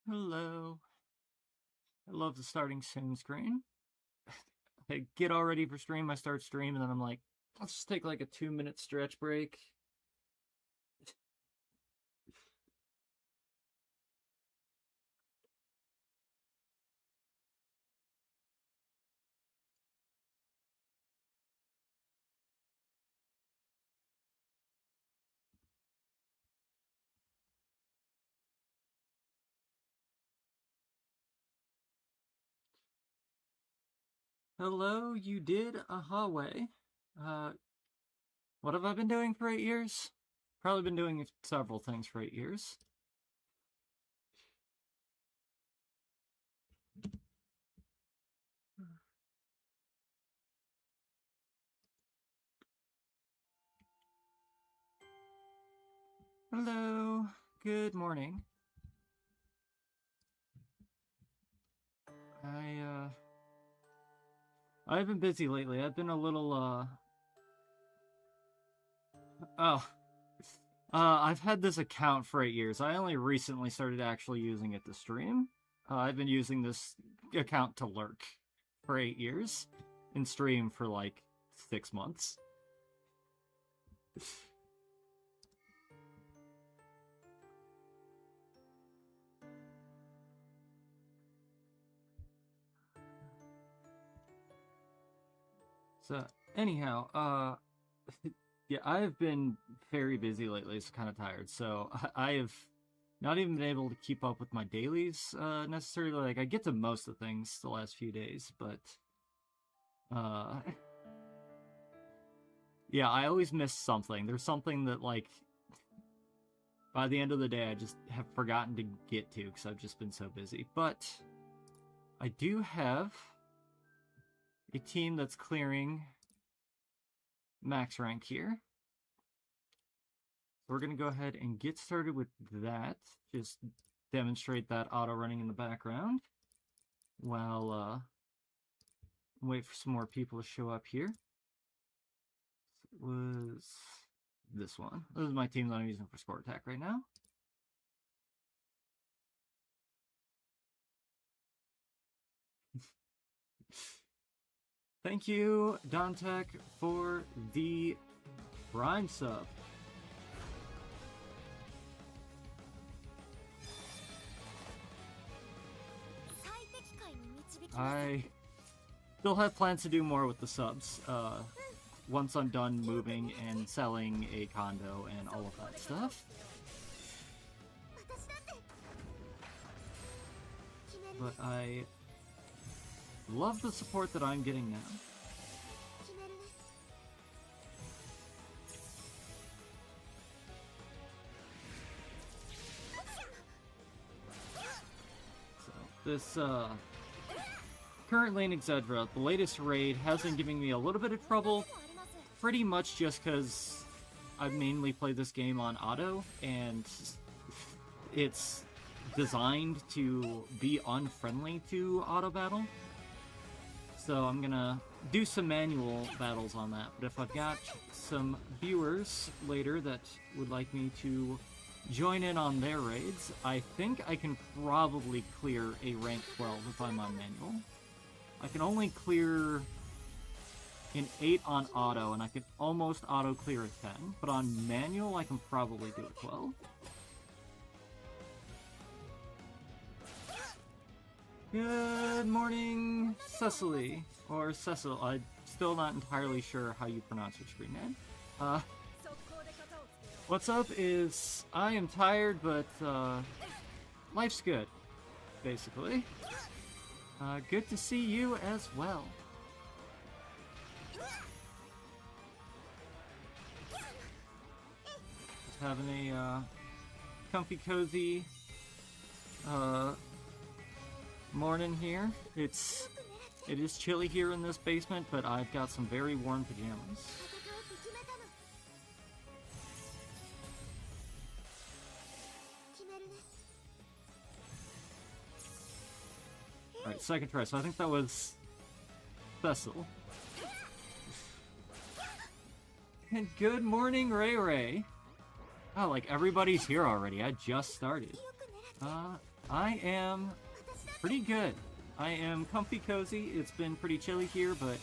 Hello. I love the starting soon screen. I get all ready for stream, I start stream, and then I'm like, let's just take like a 2-minute stretch break. Hello, you did a hallway. Uh, what have I been doing for 8 years? Probably been doing several things for 8 years. Hello, good morning. I've been busy lately. I've been a little, I've had this account for 8 years. I only recently started actually using it to stream. I've been using this account to lurk for 8 years and stream for like 6 months. So, anyhow, yeah, I've been very busy lately, so kind of tired. So, I have not even been able to keep up with my dailies necessarily. Like, I get to most of things the last few days, but yeah, I always miss something. There's something that, like, by the end of the day, I just have forgotten to get to because I've just been so busy. But I do have a team that's clearing max rank here. So we're going to go ahead and get started with that. Just demonstrate that auto running in the background while wait for some more people to show up here. It was this one. This is my team that I'm using for score attack right now. Thank you, Dontech, for the Prime sub. I still have plans to do more with the subs. Once I'm done moving and selling a condo and all of that stuff. But I love the support that I'm getting now. So, this, currently in Exedra, the latest raid has been giving me a little bit of trouble, pretty much just because I've mainly played this game on auto, and it's designed to be unfriendly to auto battle. So I'm gonna do some manual battles on that, but if I've got some viewers later that would like me to join in on their raids, I think I can probably clear a rank 12 if I'm on manual. I can only clear an 8 on auto, and I can almost auto clear a 10, but on manual I can probably do a 12. Good morning, Cecily, or Cecil. I'm still not entirely sure how you pronounce your screen name. What's up is, I am tired, but life's good, basically. Good to see you as well. Just having a comfy, cozy morning here. It is chilly here in this basement, but I've got some very warm pajamas. Alright, second try. So I think that was Cecil. And good morning, Ray Ray. Oh, like everybody's here already. I just started. I am pretty good. I am comfy cozy. It's been pretty chilly here, but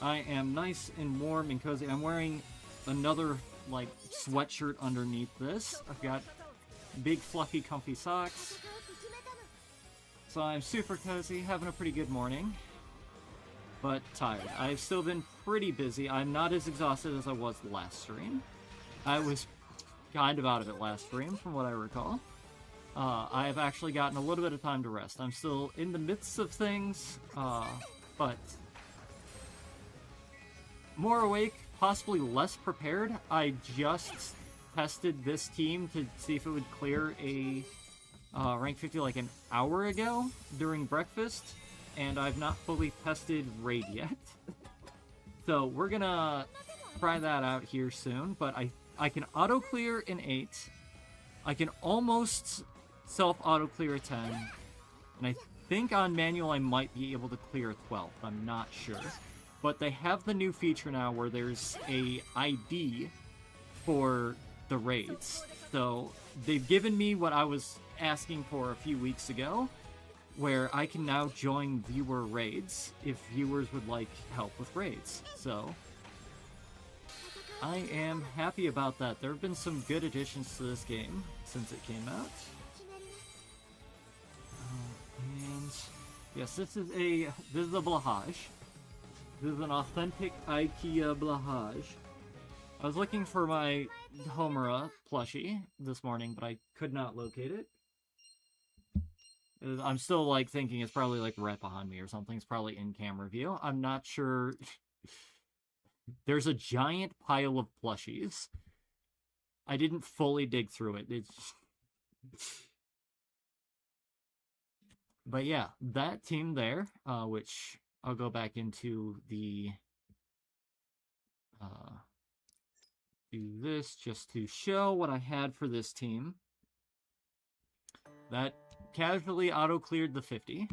I am nice and warm and cozy. I'm wearing another, like, sweatshirt underneath this. I've got big, fluffy, comfy socks. So I'm super cozy, having a pretty good morning. But tired. I've still been pretty busy. I'm not as exhausted as I was last stream. I was kind of out of it last stream, from what I recall. I've actually gotten a little bit of time to rest. I'm still in the midst of things, but more awake, possibly less prepared. I just tested this team to see if it would clear a rank 50 like an hour ago during breakfast, and I've not fully tested Raid yet. So we're gonna try that out here soon, but I can auto-clear an 8. I can almost self-auto-clear a 10. And I think on manual I might be able to clear a 12. I'm not sure. But they have the new feature now where there's a ID for the raids. So they've given me what I was asking for a few weeks ago, where I can now join viewer raids if viewers would like help with raids. So I am happy about that. There have been some good additions to this game since it came out. And yes, this is a Blahaj. This is an authentic IKEA Blahaj. I was looking for my Homura plushie this morning, but I could not locate it. I'm still, like, thinking it's probably, like, right behind me or something. It's probably in camera view. I'm not sure. There's a giant pile of plushies. I didn't fully dig through it. But yeah, that team there, which I'll go back into the... do this just to show what I had for this team. That casually auto-cleared the 50.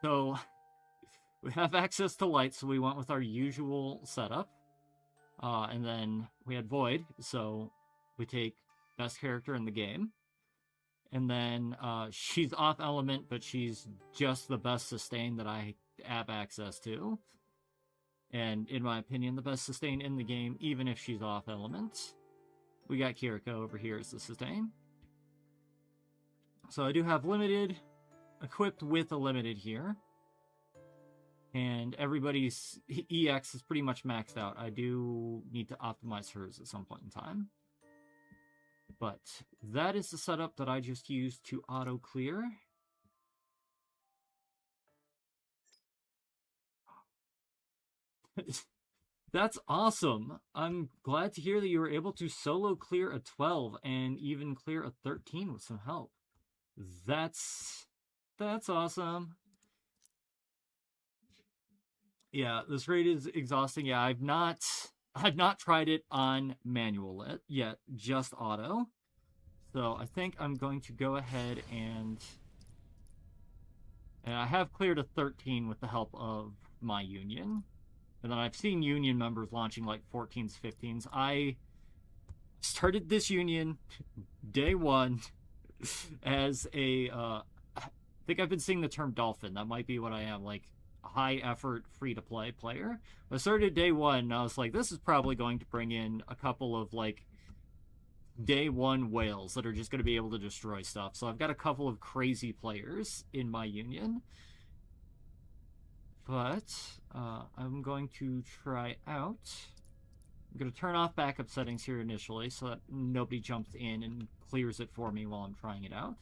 So we have access to light, so we went with our usual setup. And then we had Void, so we take best character in the game. And then she's off element, but she's just the best sustain that I have access to. And in my opinion, the best sustain in the game, even if she's off element. We got Kiriko over here as the sustain. So I do have limited equipped with a limited here. And everybody's EX is pretty much maxed out. I do need to optimize hers at some point in time. But that is the setup that I just used to auto-clear. That's awesome. I'm glad to hear that you were able to solo clear a 12 and even clear a 13 with some help. That's awesome. Yeah, this raid is exhausting. Yeah, I've not tried it on manual yet, just auto. So I think I'm going to go ahead and I have cleared a 13 with the help of my union. And then I've seen union members launching like 14s, 15s. I started this union day one as a, I think I've been seeing the term dolphin. That might be what I am, like high effort, free to play player. I started day one and I was like, this is probably going to bring in a couple of like day one whales that are just going to be able to destroy stuff. So I've got a couple of crazy players in my union. But I'm going to try out. I'm going to turn off backup settings here initially so that nobody jumps in and clears it for me while I'm trying it out.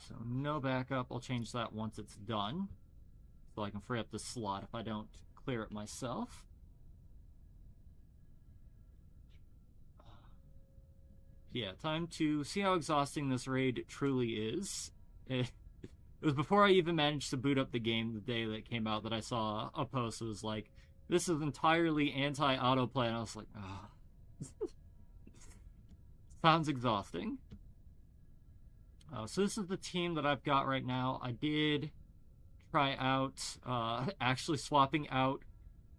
So no backup. I'll change that once it's done, so I can free up the slot if I don't clear it myself. Yeah, time to see how exhausting this raid truly is. It was before I even managed to boot up the game the day that it came out that I saw a post that was like, this is entirely anti-autoplay, and I was like, oh. Sounds exhausting. So this is the team that I've got right now. I did try out actually swapping out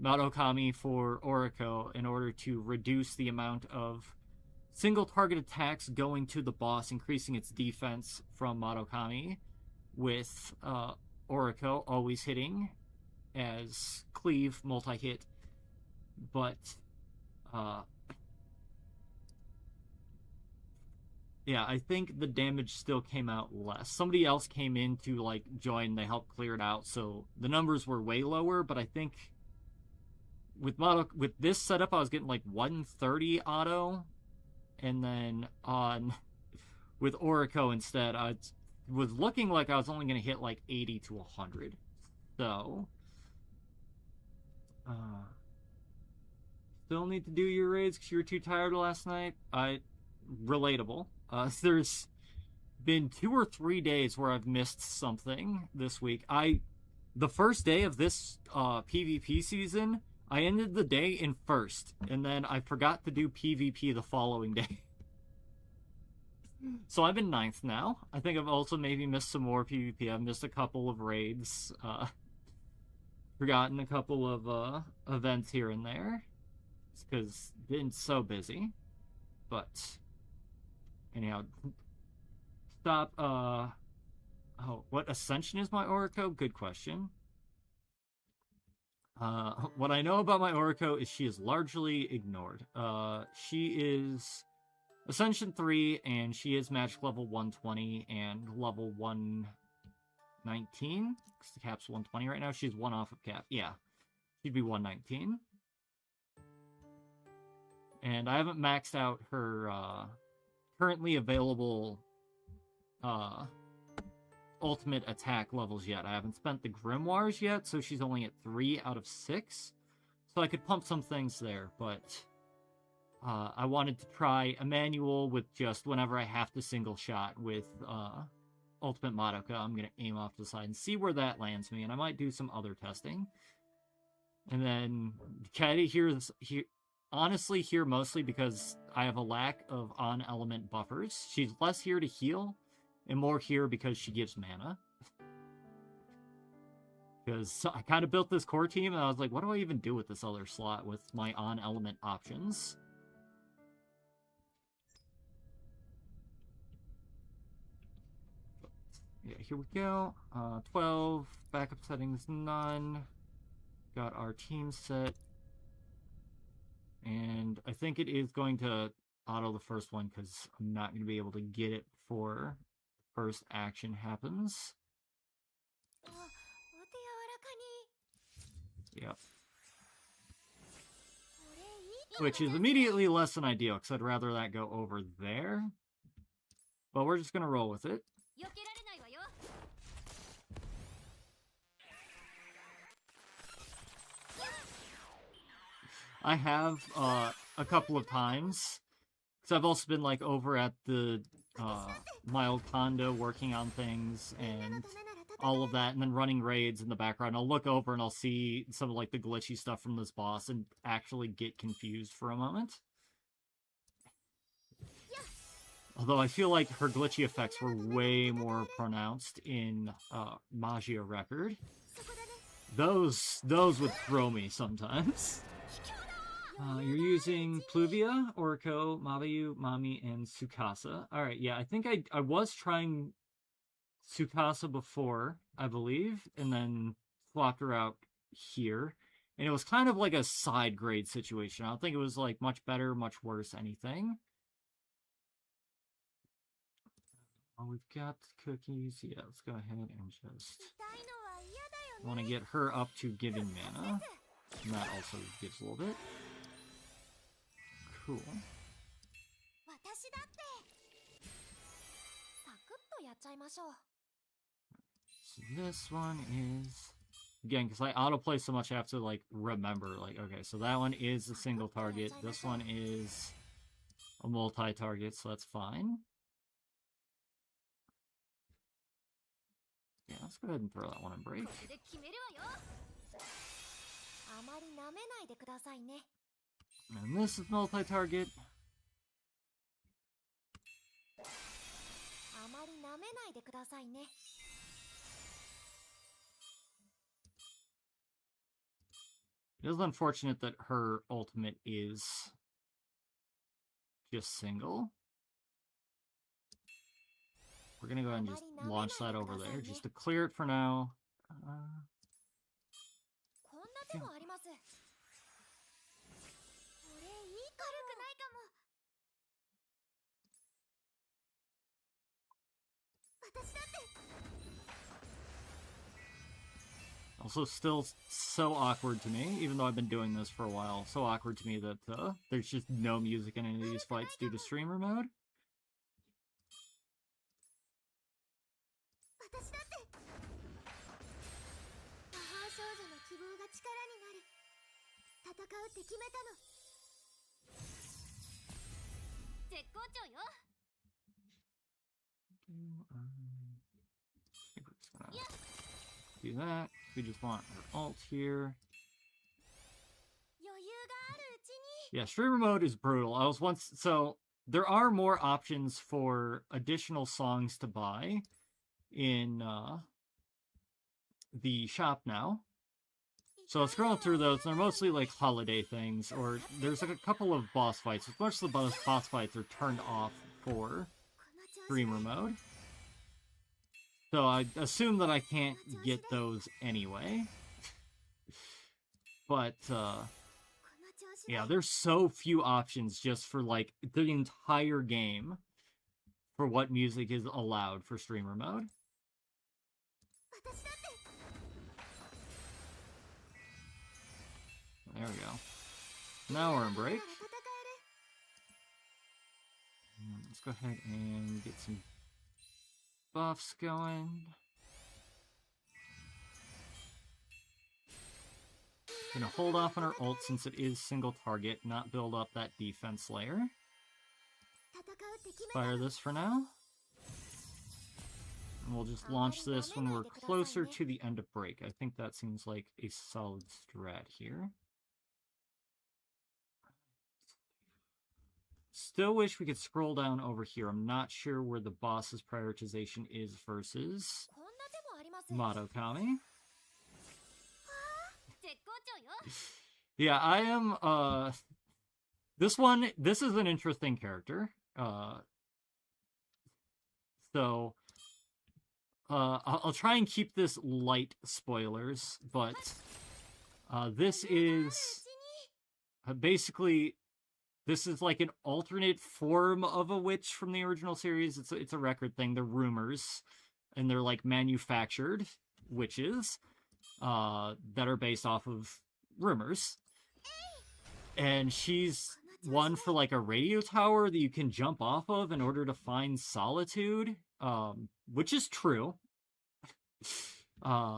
Madookami for Oriko in order to reduce the amount of single target attacks going to the boss, increasing its defense from Madoka, with Oriko always hitting as cleave multi-hit, but yeah, I think the damage still came out less. Somebody else came in to like join, they helped clear it out, so the numbers were way lower, but I think with this setup I was getting like 130 auto, and then on with Oriko instead I was looking like I was only going to hit like 80 to 100. So still need to do your raids because you were too tired last night. Relatable. There's been 2 or 3 days where I've missed something this week. The first day of this PvP season, I ended the day in first, and then I forgot to do PvP the following day. So I'm in 9th now. I think I've also maybe missed some more PvP. I've missed a couple of raids. Forgotten a couple of events here and there. It's because been so busy. But anyhow, stop. Oh, what Ascension is my Oriko? Good question. What I know about my Oriko is she is largely ignored. She is Ascension 3, and she is magic level 120 and level 119. Because the cap's 120 right now. She's 1 off of cap. Yeah, she'd be 119. And I haven't maxed out her currently available ultimate attack levels yet. I haven't spent the Grimoires yet, so she's only at 3 out of 6. So I could pump some things there, but I wanted to try Emmanuel with just whenever I have to single shot with Ultimate Madoka. I'm going to aim off to the side and see where that lands me, and I might do some other testing. And then Kaede here honestly here mostly because I have a lack of on-element buffers. She's less here to heal, and more here because she gives mana. Because I kind of built this core team, and I was like, what do I even do with this other slot with my on-element options? Yeah, here we go. 12, backup settings, none. Got our team set. And I think it is going to auto the first one because I'm not going to be able to get it before first action happens. Yep. Which is immediately less than ideal because I'd rather that go over there. But we're just going to roll with it. I have a couple of times, because I've also been like over at the mild condo working on things and all of that, and then running raids in the background. I'll look over and I'll see some of like the glitchy stuff from this boss and actually get confused for a moment. Although I feel like her glitchy effects were way more pronounced in Magia Record. Those would throw me sometimes. You're using Pluvia, Oriko, Mabayu, Mami, and Tsukasa. Alright, yeah, I think I was trying Tsukasa before, I believe, and then swapped her out here. And it was kind of like a side grade situation. I don't think it was like much better, much worse, anything. Oh, we've got cookies. Yeah, let's go ahead and just... I want to get her up to giving mana. And that also gives a little bit. Cool. So this one is... Again, because I autoplay so much, I have to, like, remember. Like, okay, so that one is a single target. This one is a multi-target, so that's fine. Yeah, let's go ahead and throw that one in break. And this is multi-target. It is unfortunate that her ultimate is just single. We're gonna go ahead and just launch that over there, just to clear it for now. Yeah. Also, still so awkward to me, even though I've been doing this for a while. So awkward to me that there's just no music in any of these fights due to streamer mode. Do that. We just want our ult here. Yeah, streamer mode is brutal. So there are more options for additional songs to buy in the shop now. So scrolling through those, they're mostly like holiday things, or there's like a couple of boss fights. Most of the boss fights are turned off for streamer mode. So I assume that I can't get those anyway. But, yeah, there's so few options just for, like, the entire game for what music is allowed for streamer mode. There we go. Now we're in break. Let's go ahead and get some buffs going. Gonna hold off on our ult since it is single target, not build up that defense layer. Fire this for now. And we'll just launch this when we're closer to the end of break. I think that seems like a solid strat here. Still wish we could scroll down over here. I'm not sure where the boss's prioritization is versus Madoka. Yeah, I am, this is an interesting character. So, I'll try and keep this light spoilers, but, this is, basically, this is like an alternate form of a witch from the original series. It's a record thing. They're rumors, and they're like manufactured witches, that are based off of rumors. And she's one for like a radio tower that you can jump off of in order to find solitude, which is true. But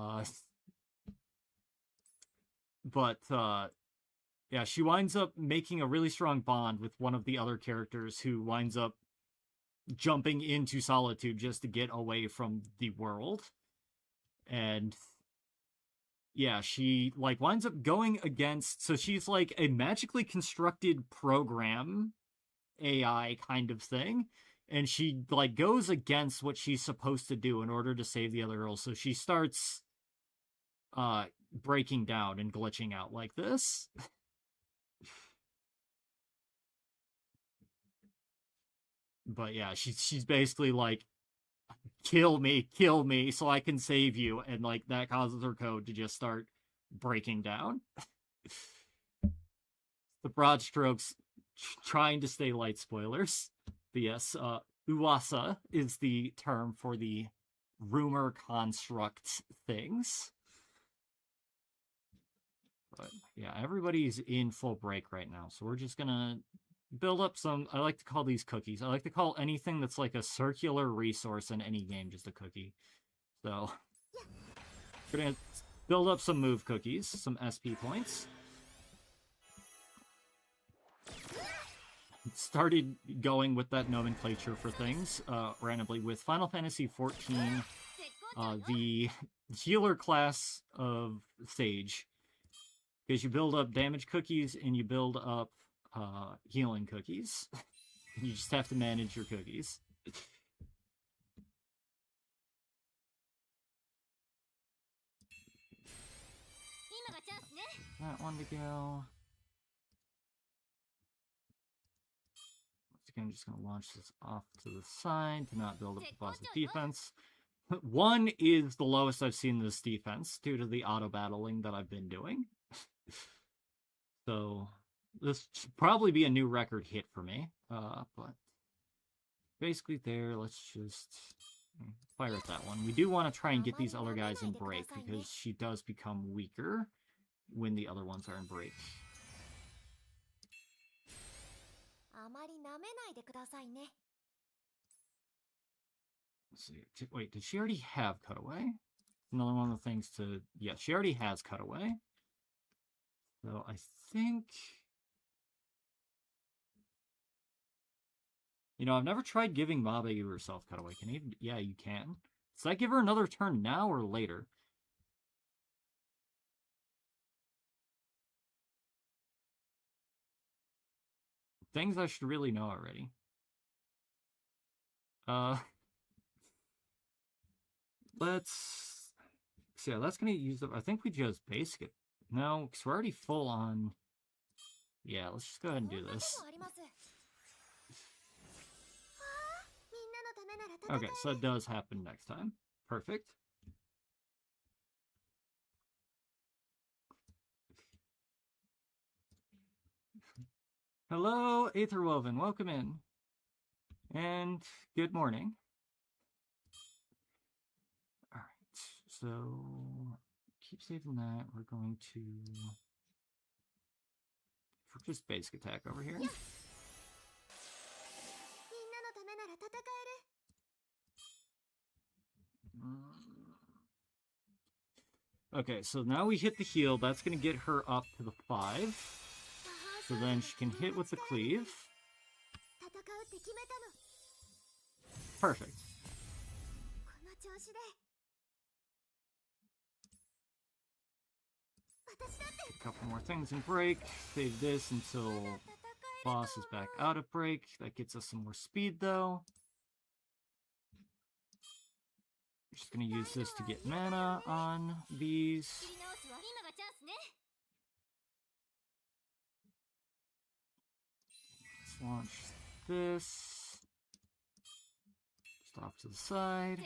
yeah, she winds up making a really strong bond with one of the other characters who winds up jumping into solitude just to get away from the world. And yeah, she like winds up going against, so she's like a magically constructed program AI kind of thing, and she like goes against what she's supposed to do in order to save the other girls. So she starts breaking down and glitching out like this. But yeah, she's basically like, kill me, so I can save you, and like that causes her code to just start breaking down. The broad strokes, trying to stay light spoilers. But yes, Uwasa is the term for the rumor construct things. But yeah, everybody's in full break right now, so we're just gonna build up some, I like to call these cookies. I like to call anything that's like a circular resource in any game just a cookie. So, we're gonna build up some move cookies, some SP points. Started going with that nomenclature for things, randomly with Final Fantasy XIV, the healer class of Sage. Because you build up damage cookies and you build up healing cookies. You just have to manage your cookies. That one to go. Let's again, just going to launch this off to the side to not build up the boss's defense. 1 is the lowest I've seen this defense due to the auto-battling that I've been doing. So this should probably be a new record hit for me. But basically there, let's just fire at that one. We do want to try and get these other guys in break because she does become weaker when the other ones are in break. Let's see. Wait, did she already have Cutaway? Another one of the things to... Yeah, she already has Cutaway. So I think... You know, I've never tried giving Mabe herself Cutaway. Can you... Yeah, you can. Does that give her another turn now or later? Things I should really know already. Let's... So yeah, that's gonna use the... I think we just basic it. No, because we're already full on... Yeah, let's just go ahead and do this. Okay, so that does happen next time. Perfect. Hello, Aetherwoven. Welcome in. And good morning. Alright, so keep saving that. We're going to just basic attack over here. Okay, so now we hit the heal. That's going to get her up to the 5. So then she can hit with the cleave. Perfect. A couple more things in break. Save this until boss is back out of break. That gets us some more speed though. Just gonna use this to get mana on these. Let's launch this. Just off to the side.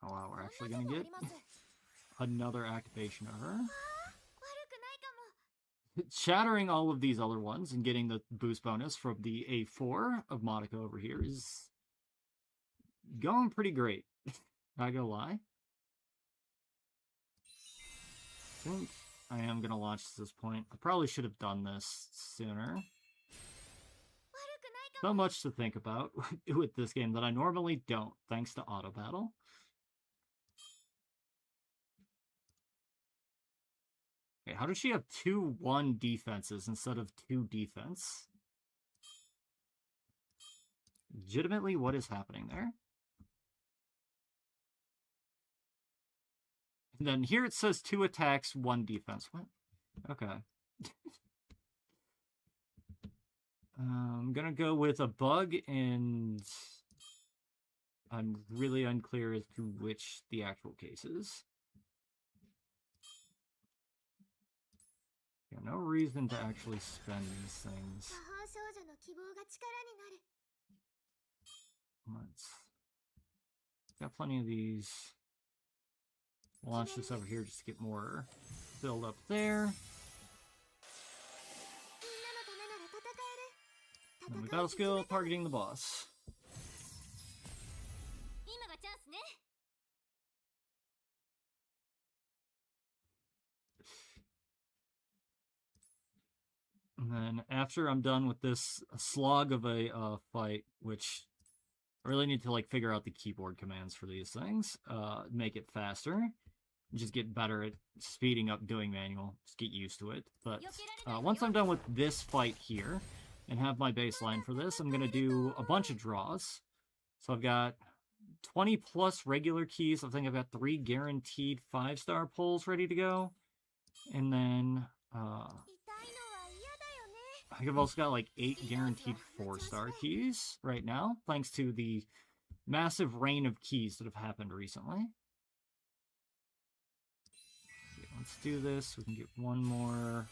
Oh wow, we're actually gonna get another activation of her. Shattering all of these other ones and getting the boost bonus from the A4 of Monaco over here is going pretty great. Not gonna lie. I think I am gonna launch at this point. I probably should have done this sooner. So much to think about with this game that I normally don't, thanks to auto battle. Okay, how does she have 2-1 defenses instead of 2 defense? Legitimately, what is happening there? And then here it says 2 attacks, 1 defense. What? Okay. I'm gonna go with a bug, and I'm really unclear as to which the actual case is. Yeah, no reason to actually spend these things. Let's... Got plenty of these. Launch this over here just to get more build up there. And we battle skill targeting the boss. And then after I'm done with this slog of a fight, which I really need to like figure out the keyboard commands for these things, make it faster, just get better at speeding up doing manual, just get used to it. But once I'm done with this fight here and have my baseline for this, I'm going to do a bunch of draws. So I've got 20 plus regular keys. I think I've got 3 guaranteed 5-star pulls ready to go. And then, I think I've also got like 8 guaranteed 4-star keys right now, thanks to the massive rain of keys that have happened recently. Okay, let's do this. We can get one more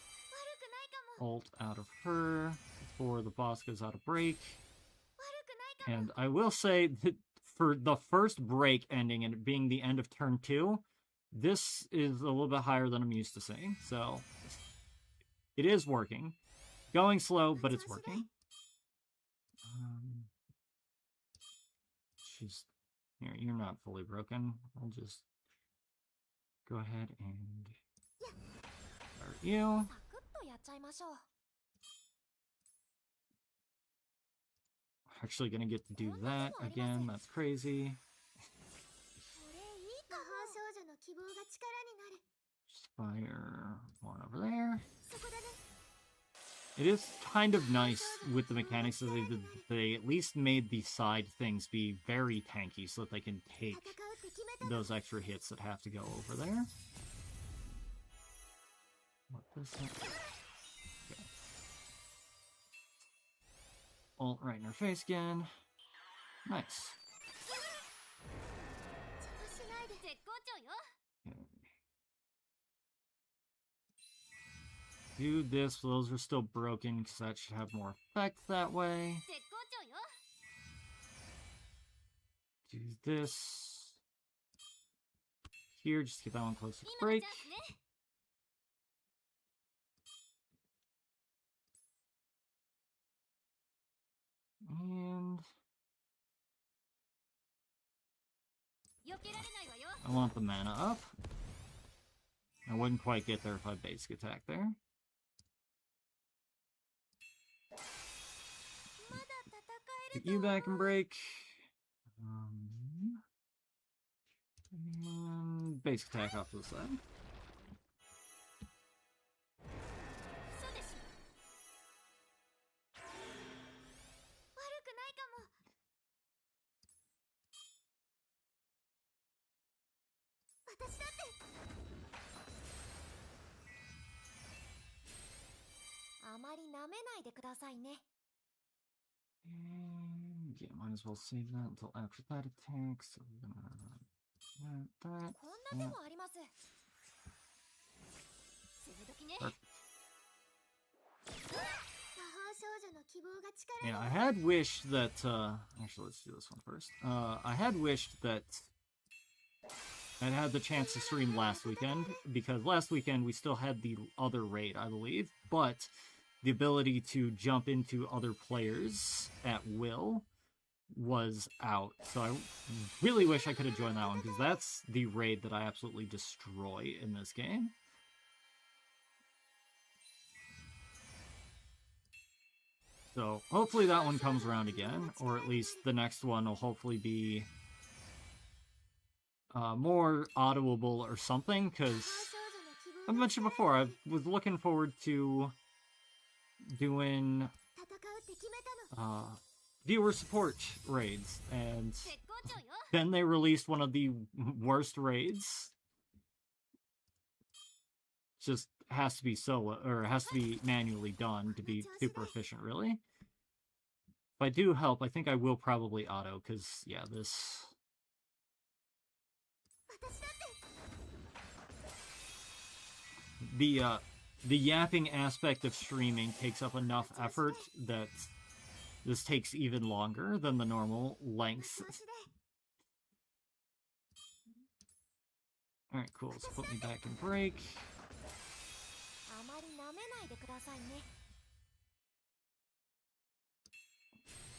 ult out of her before the boss goes out of break. And I will say that for the first break ending and it being the end of turn 2, this is a little bit higher than I'm used to seeing, so it is working. Going slow, but it's working. Here, you're not fully broken. I'll just go ahead and start you. Actually gonna get to do that again. That's crazy. Just fire one over there. It is kind of nice with the mechanics that they at least made the side things be very tanky so that they can take those extra hits that have to go over there. What does that? Okay. Ult right in her face again. Nice. Okay. Do this, those are still broken because that should have more effect that way. Do this here, just get that one close to break. And I want the mana up. I wouldn't quite get there if I basic attack there. Get you back and break. And basic attack off to the side. And yeah, might as well save that until after that attack. So we're gonna that. Perfect. Yeah, I had wished that actually let's do this one first. I had wished that I'd had the chance to stream last weekend, because last weekend we still had the other raid, I believe, but the ability to jump into other players at will was out. So I really wish I could have joined that one, because that's the raid that I absolutely destroy in this game. So hopefully that one comes around again, or at least the next one will hopefully be more audioable or something, because I mentioned before, I was looking forward to doing viewer support raids, and then they released one of the worst raids. Just has to be solo, or has to be manually done to be super efficient, really. If I do help, I think I will probably auto, because, yeah, this... The yapping aspect of streaming takes up enough effort that this takes even longer than the normal length. Alright, cool. So put me back in break.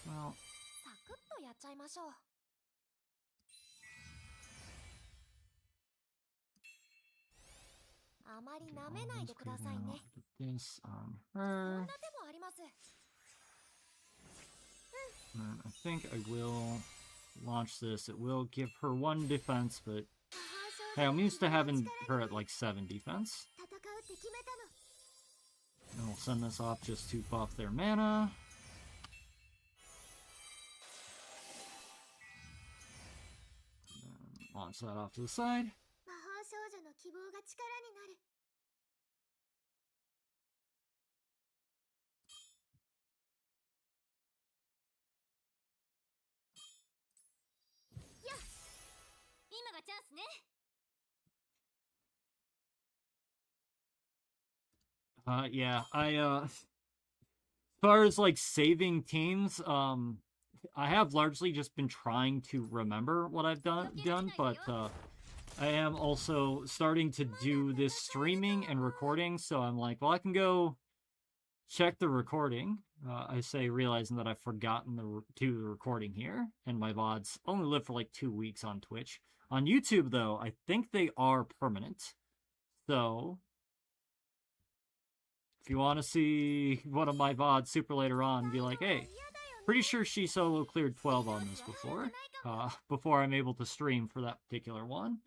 Well... This on her. And I think I will launch this. It will give her 1 defense, but hey, I'm used to having her at like 7 defense. And we'll send this off just to buff their mana. launch that off to the side. 魔法少女の希望が力になる。よっ、今がチャンスね。Yeah, as far as like saving teams, I have largely just been trying to remember what I've done, but I am also starting to do this streaming and recording, so I'm like, well, I can go check the recording. I say, realizing that I've forgotten to do the recording here, and my VODs only live for like 2 weeks on Twitch. On YouTube, though, I think they are permanent, so if you want to see one of my VODs super later on, be like, hey, pretty sure she solo cleared 12 on this before I'm able to stream for that particular one.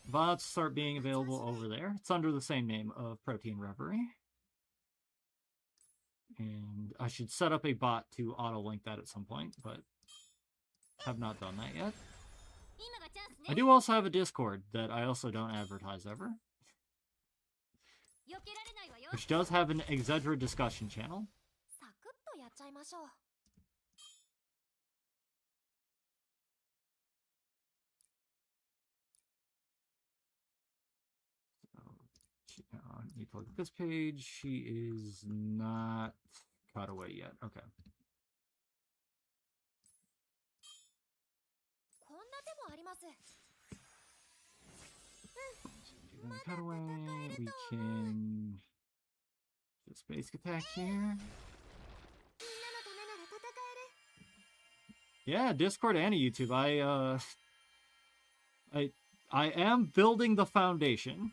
VODs start being available over there. It's under the same name of Protein Reverie. And I should set up a bot to auto-link that at some point, but have not done that yet. I do also have a Discord that I also don't advertise ever, which does have an Exedra discussion channel. Need to look at this page. She is not cut away yet. Okay. Cut away. We can just basic attack here. Yeah, Discord and YouTube. I am building the foundation.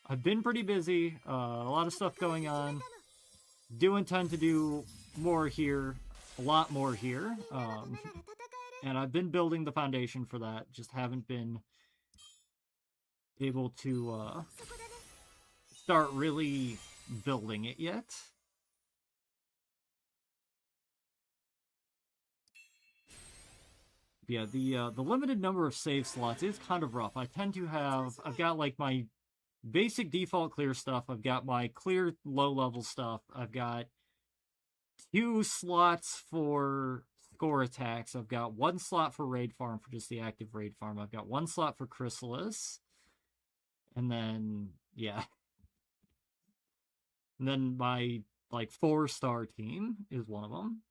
I've been pretty busy. A lot of stuff going on. Do intend to do more here, a lot more here. And I've been building the foundation for that. Just haven't been able to start really building it yet. Yeah, the limited number of save slots is kind of rough. I tend to have, I've got like my basic default clear stuff, I've got my clear low-level stuff, I've got 2 slots for score attacks, I've got 1 slot for raid farm for just the active raid farm, I've got 1 slot for Chrysalis, and then, yeah. And then my, like, 4-star team is one of them.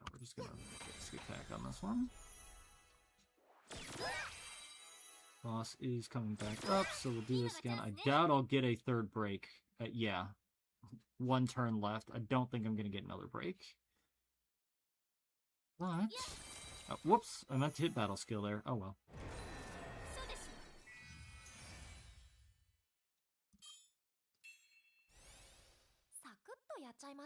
Yeah, we're just gonna basic attack on this one. Boss is coming back up, so we'll do this again. I doubt I'll get a 3rd break. Yeah. 1 turn left. I don't think I'm going to get another break. But... oh, whoops! I meant to hit battle skill there. Oh well.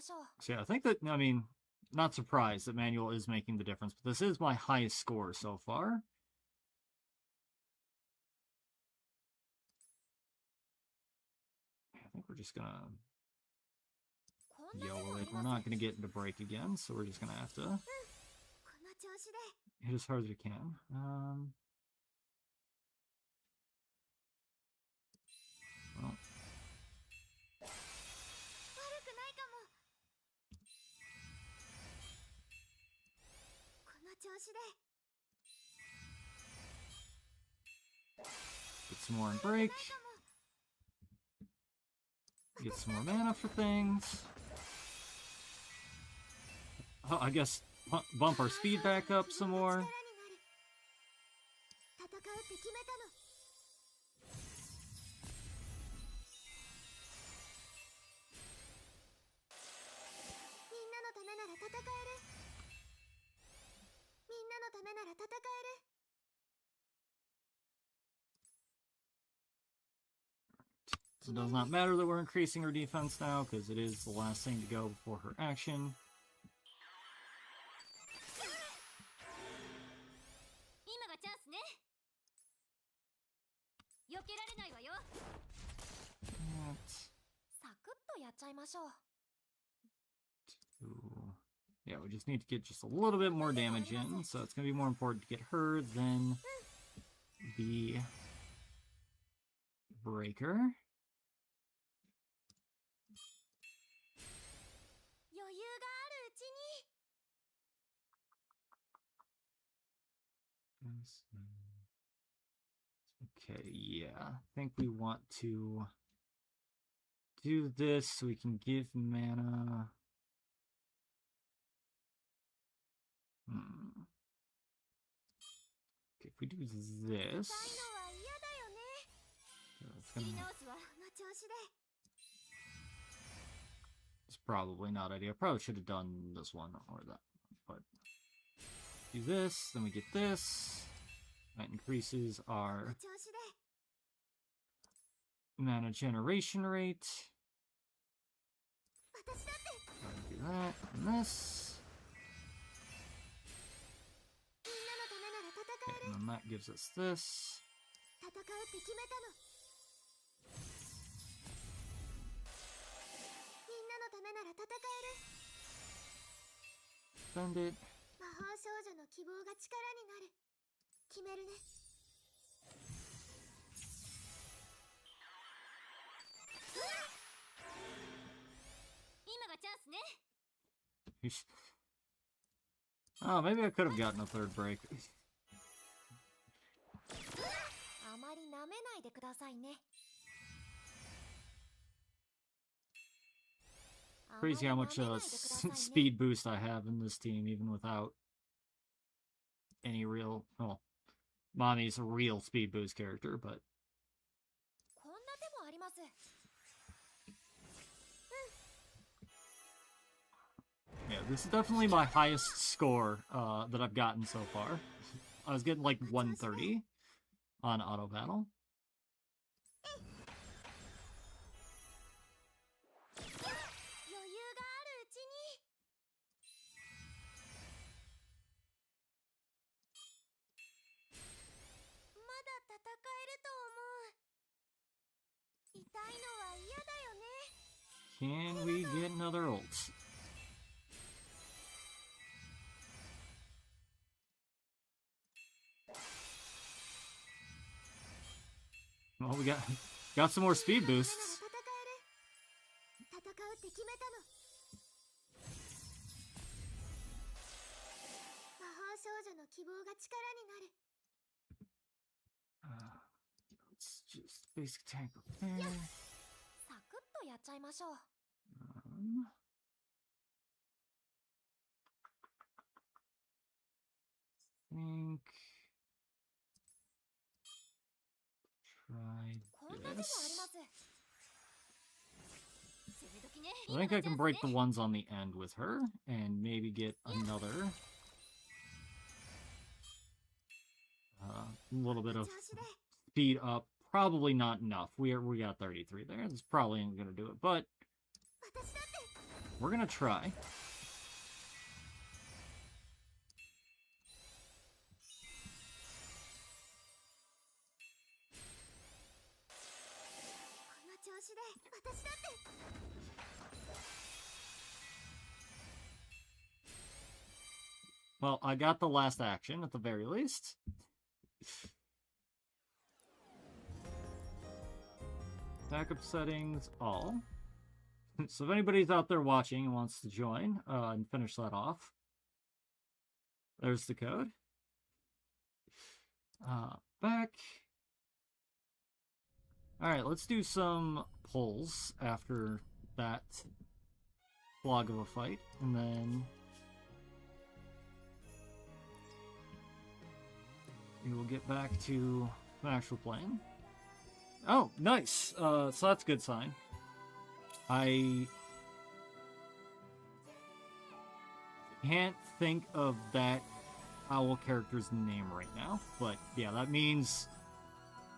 So yeah, I think that, I mean, not surprised that Manual is making the difference, but this is my highest score so far. I think we're just gonna YOLO it. We're not gonna get into break again, so we're just gonna have to hit as hard as we can. Well. Get some more in break. Get some more mana for things. Oh, I guess bump our speed back up some more. It does not matter that we're increasing her defense now, because it is the last thing to go before her action. Yeah, we just need to get just a little bit more damage in, so it's going to be more important to get her than the breaker. 余裕があるうちに Okay, yeah. I think we want to do this so we can give mana. Okay, if we do this, 痛いのは嫌だよね it's 言い gonna. 直すわこの調子で It's probably not ideal. I probably should have done this one or that, but do this, then we get this. That increases この our 調子で mana generation rate. 私だって Do that and this. みんなのためなら戦 Okay, える and then that gives us this. 戦うって決めたのみんなのためなら戦える Spend it. 魔法少女の希望が力になる決めるね 今がチャンスね Oh, maybe I could have gotten a third break. あまり舐めないでくださいね Crazy how much speed boost I have in this team, even without any real. Well, Mommy's a real speed boost character, but こんな手もあります yeah, this is definitely my highest score that I've gotten so far. I was getting like 130 on auto battle. 余裕があるうちにまだ戦えると思う痛いのは嫌だよね Can we get another ult? Well, we got some more speed みんな boosts. なら戦える戦うって決めたの魔法少女の希望が力になる Let's just basic tank up there. サクッとやっちゃいましょう Think. Try こんな手もあり this. ます攻め時ね I think I can break the ones on the end with her, and maybe get another little bit 調 of 子で speed up. Probably not enough. We got 33 there. This probably ain't gonna do it, but 私だって we're gonna try. この調子で私だって Well, I got the last action at the very least. Backup settings, all. So if anybody's out there watching and wants to join and finish that off, there's the code. Back. Alright, let's do some pulls after that vlog of a fight, and then we will get back to the actual playing. Oh, nice! So that's a good sign. I can't think of that owl character's name right now, but yeah, that means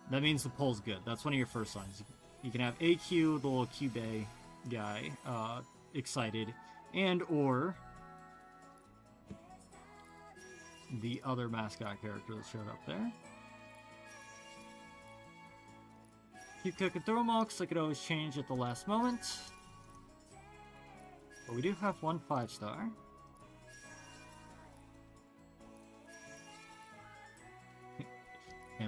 the pull's good. That's one of your first signs. You can have AQ, the little Cube guy, excited, and or the other mascot character that showed up there. Cute Cook and Thromox, I could always change at the last moment. But we do have one 5-star.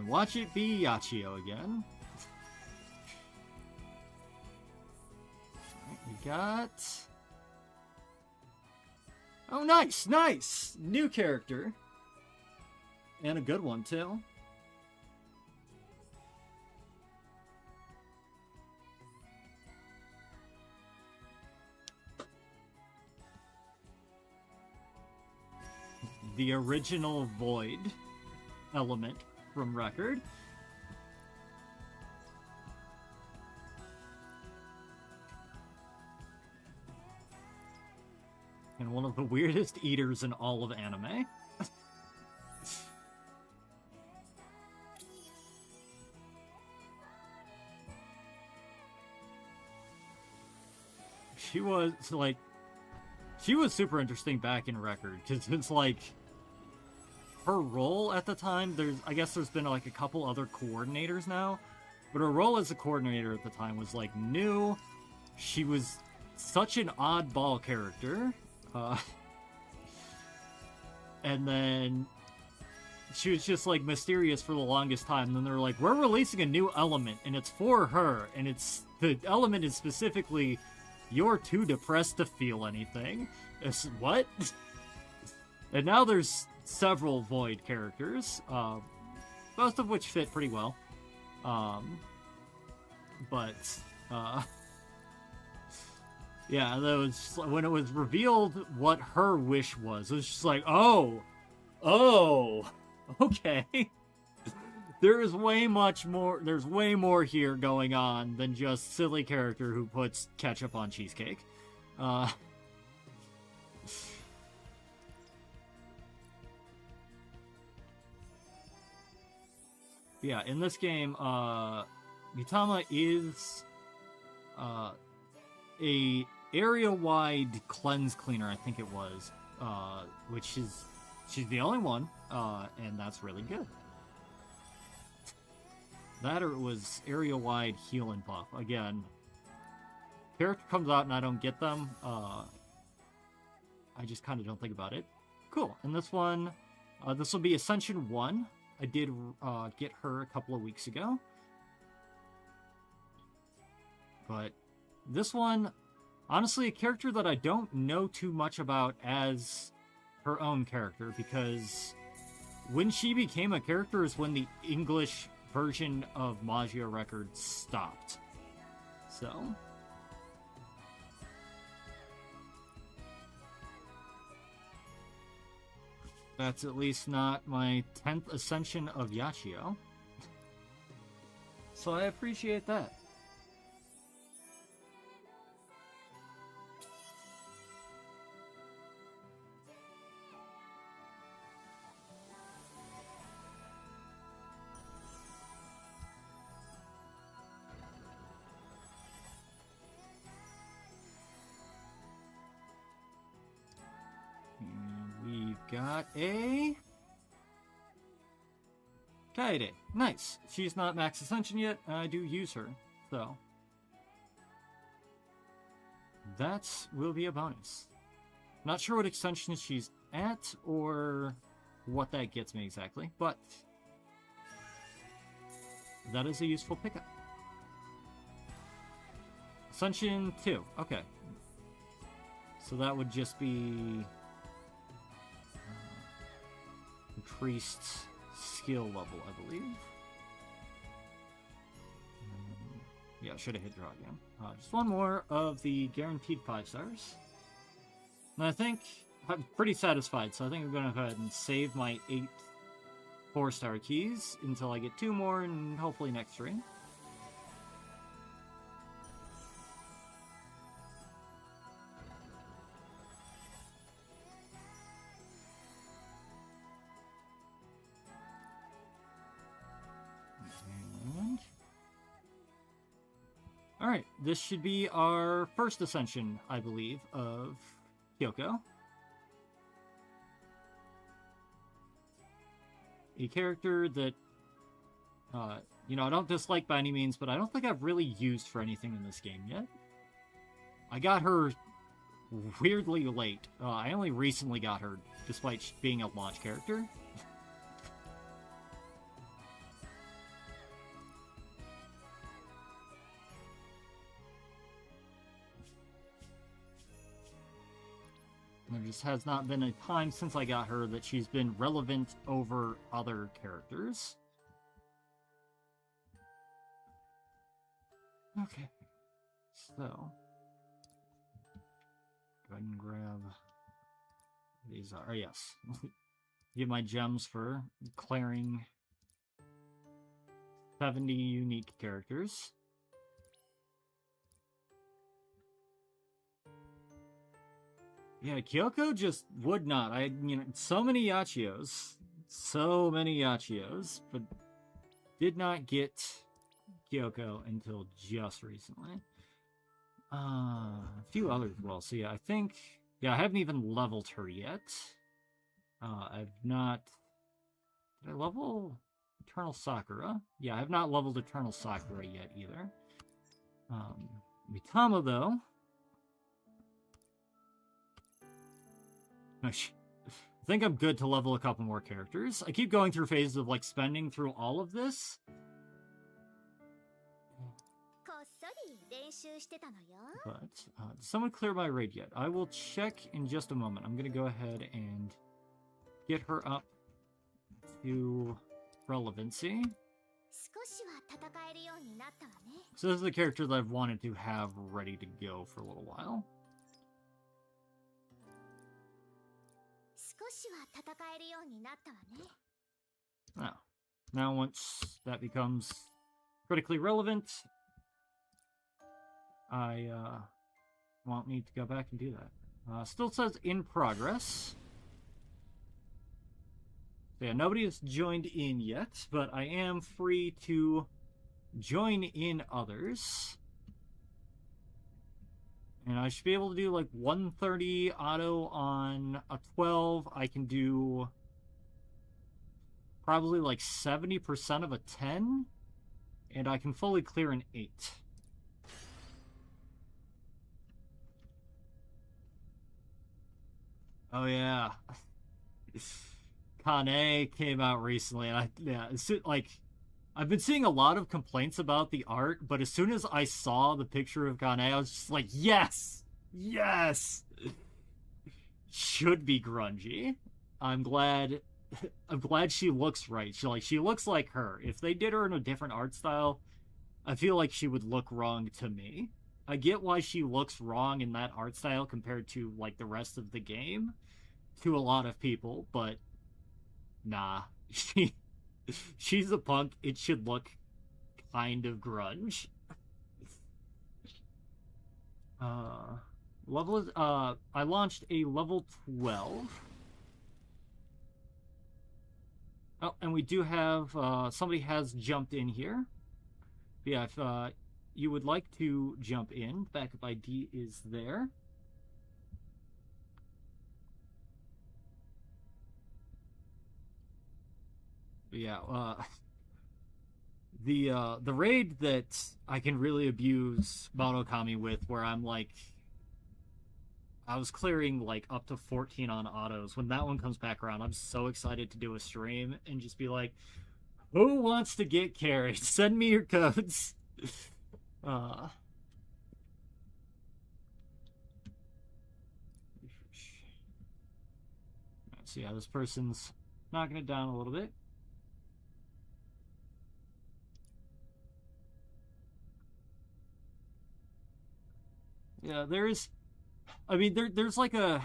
And watch it be Yachio again. Alright, we got... Oh, nice, nice! New character. And a good one, too. The original Void element from Record. And one of the weirdest eaters in all of anime. She was super interesting back in Record, because it's like, her role at the time, I guess there's been like a couple other coordinators now, but her role as a coordinator at the time was like new. She was such an oddball character, and then she was just like mysterious for the longest time. And then they're like, we're releasing a new element, and it's for her, and the element is specifically, you're too depressed to feel anything. It's what? And now there's several Void characters, both of which fit pretty well. Yeah, that was when it was revealed what her wish was. It was just like, oh, okay. There's way more here going on than just silly character who puts ketchup on cheesecake. Yeah, in this game, Mitama is a area-wide cleanse cleaner, I think it was, which is, she's the only one, and that's really good. That or it was area-wide heal and buff. Again, character comes out and I don't get them, I just kind of don't think about it. Cool, and this one, this will be Ascension 1. I did get her a couple of weeks ago. But this one, honestly, a character that I don't know too much about as her own character, because when she became a character is when the English version of Magia Records stopped. So... that's at least not my 10th ascension of Yachio. So I appreciate that. Got a Kaede. Nice. She's not max ascension yet, and I do use her, so that will be a bonus. Not sure what extension she's at or what that gets me exactly, but that is a useful pickup. Ascension 2. Okay. So that would just be increased skill level, I believe. Yeah, should have hit draw again. Just one more of the guaranteed 5 stars. And I think I'm pretty satisfied, so I think I'm going to go ahead and save my 8 4-star keys until I get 2 more and hopefully next ring. Alright, this should be our first ascension, I believe, of Kyoko. A character that, you know, I don't dislike by any means, but I don't think I've really used for anything in this game yet. I got her weirdly late. I only recently got her, despite being a launch character. just has not been a time since I got her that she's been relevant over other characters. Okay, so go ahead and grab these. Are yes, get my gems for clearing 70 unique characters. Yeah, Kyoko just would not. So many Yachios, but did not get Kyoko until just recently. A few others as well. So yeah, I haven't even leveled her yet. I've not. Did I level Eternal Sakura? Yeah, I have not leveled Eternal Sakura yet either. Mitama though. I think I'm good to level a couple more characters. I keep going through phases of like spending through all of this. But did someone clear my raid yet? I will check in just a moment. I'm going to go ahead and get her up to relevancy. So this is the character that I've wanted to have ready to go for a little while. Now once that becomes critically relevant, I won't need to go back and do that. Still says in progress. So yeah, nobody has joined in yet, but I am free to join in others. And I should be able to do like 130 auto on a 12. I can do probably like 70% of a 10. And I can fully clear an 8. Oh yeah. Kane came out recently, and I've been seeing a lot of complaints about the art, but as soon as I saw the picture of Kane, I was just like, yes! Yes! Should be grungy. I'm glad she looks right. She looks like her. If they did her in a different art style, I feel like she would look wrong to me. I get why she looks wrong in that art style compared to, like, the rest of the game to a lot of people, but nah. She's a punk. It should look kind of grunge. I launched a level 12. Oh, and we do have, somebody has jumped in here. But yeah, if you would like to jump in, backup ID is there. But yeah, the raid that I can really abuse Monokami with, where I'm like, I was clearing like up to 14 on autos. When that one comes back around, I'm so excited to do a stream and just be like, who wants to get carried? Send me your codes. So yeah, this person's knocking it down a little bit. Yeah, there's like a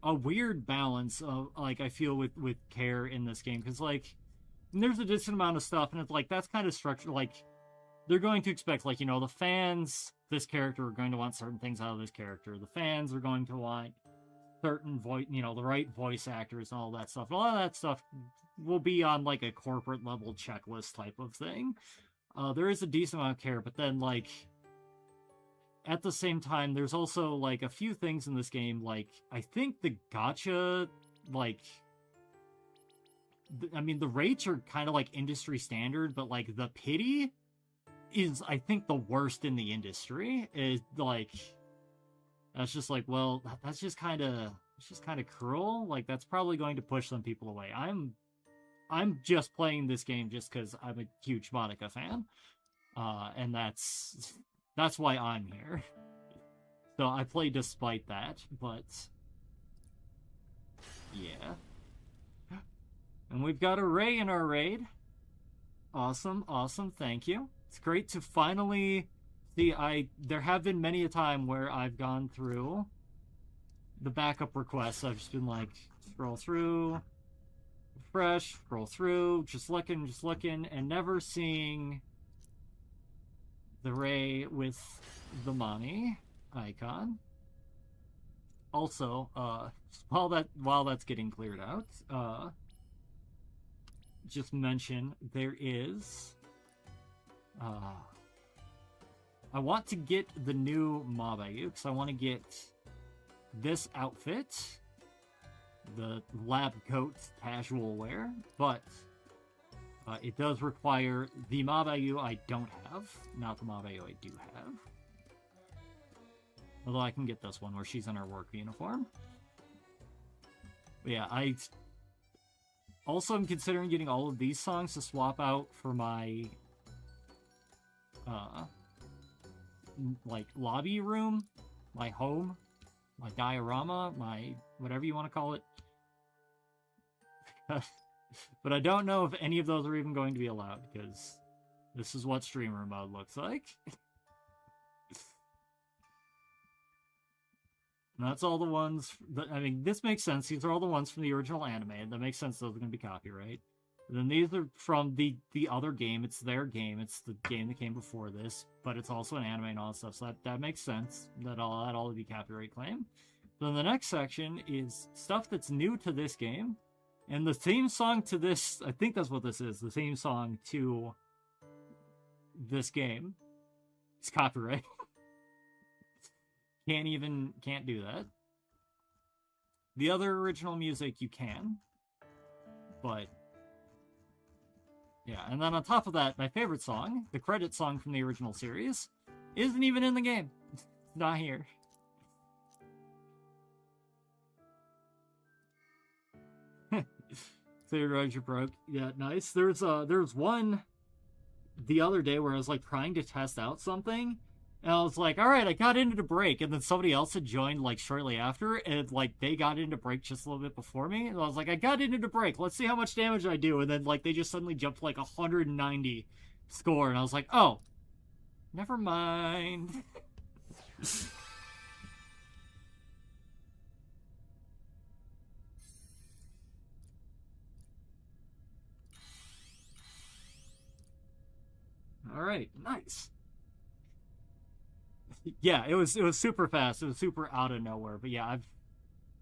weird balance of, like, I feel with care in this game, because like there's a decent amount of stuff, and it's like that's kind of structured. Like they're going to expect, like, the fans, this character are going to want certain things out of this character. The fans are going to want certain voice, the right voice actors and all that stuff. A lot of that stuff will be on like a corporate level checklist type of thing. There is a decent amount of care, but then like at the same time, there's also like a few things in this game. Like I think the gacha, like, the rates are kind of like industry standard, but like the pity is, I think, the worst in the industry. Is like, that's just like, well, that's just kind of cruel. Like that's probably going to push some people away. I'm just playing this game just because I'm a huge Monica fan, and that's why I'm here. So I play despite that, but Yeah. And we've got a Ray in our raid. Awesome, awesome, thank you. It's great to finally see. There have been many a time where I've gone through the backup requests. I've just been like, scroll through, refresh, scroll through, just looking, and never seeing the Ray with the Mani icon. Also, while that's getting cleared out, just mention there is I want to get the new Mabayu because I want to get this outfit, the lab coat casual wear, but it does require the Mabayu I don't have, not the Mabayu I do have. Although I can get this one where she's in her work uniform. But yeah, I also am considering getting all of these songs to swap out for my like lobby room, my home, my diorama, my whatever you want to call it. But I don't know if any of those are even going to be allowed because this is what streamer mode looks like. And that's all the ones that, I mean, this makes sense. These are all the ones from the original anime. That makes sense. Those are going to be copyright. And then these are from the other game. It's their game. It's the game that came before this, but it's also an anime and all that stuff. So that makes sense. That all would be copyright claim. Then the next section is stuff that's new to this game. And the theme song to this, I think that's what this is. The theme song to this game is copyright. Can't do that. The other original music you can, but yeah. And then on top of that, my favorite song, the credit song from the original series, isn't even in the game. It's not here. Clear drugs you broke. Yeah, nice. There's one the other day where I was like trying to test out something. And I was like, all right, I got into the break. And then somebody else had joined like shortly after. And like they got into break just a little bit before me. And I was like, I got into the break. Let's see how much damage I do. And then like they just suddenly jumped like 190 score. And I was like, oh, never mind. All right, nice. Yeah, it was super fast. It was super out of nowhere. But yeah,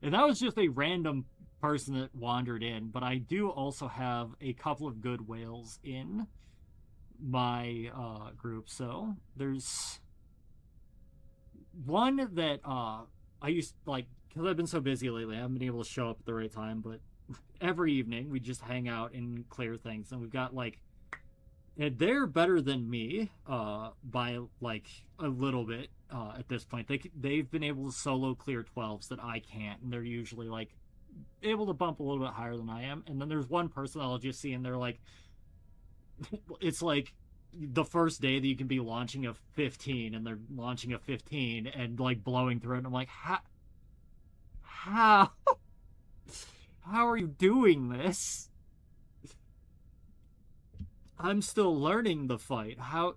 and that was just a random person that wandered in. But I do also have a couple of good whales in my group. So there's one that I used like because I've been so busy lately. I haven't been able to show up at the right time. But every evening we just hang out and clear things, and we've got like. And they're better than me by like a little bit at this point. They've been able to solo clear 12s that I can't, and they're usually like able to bump a little bit higher than I am. And then there's one person I'll just see, and they're like, it's like the first day that you can be launching a 15, and they're launching a 15 and like blowing through it. And I'm like, how are you doing this? I'm still learning the fight. How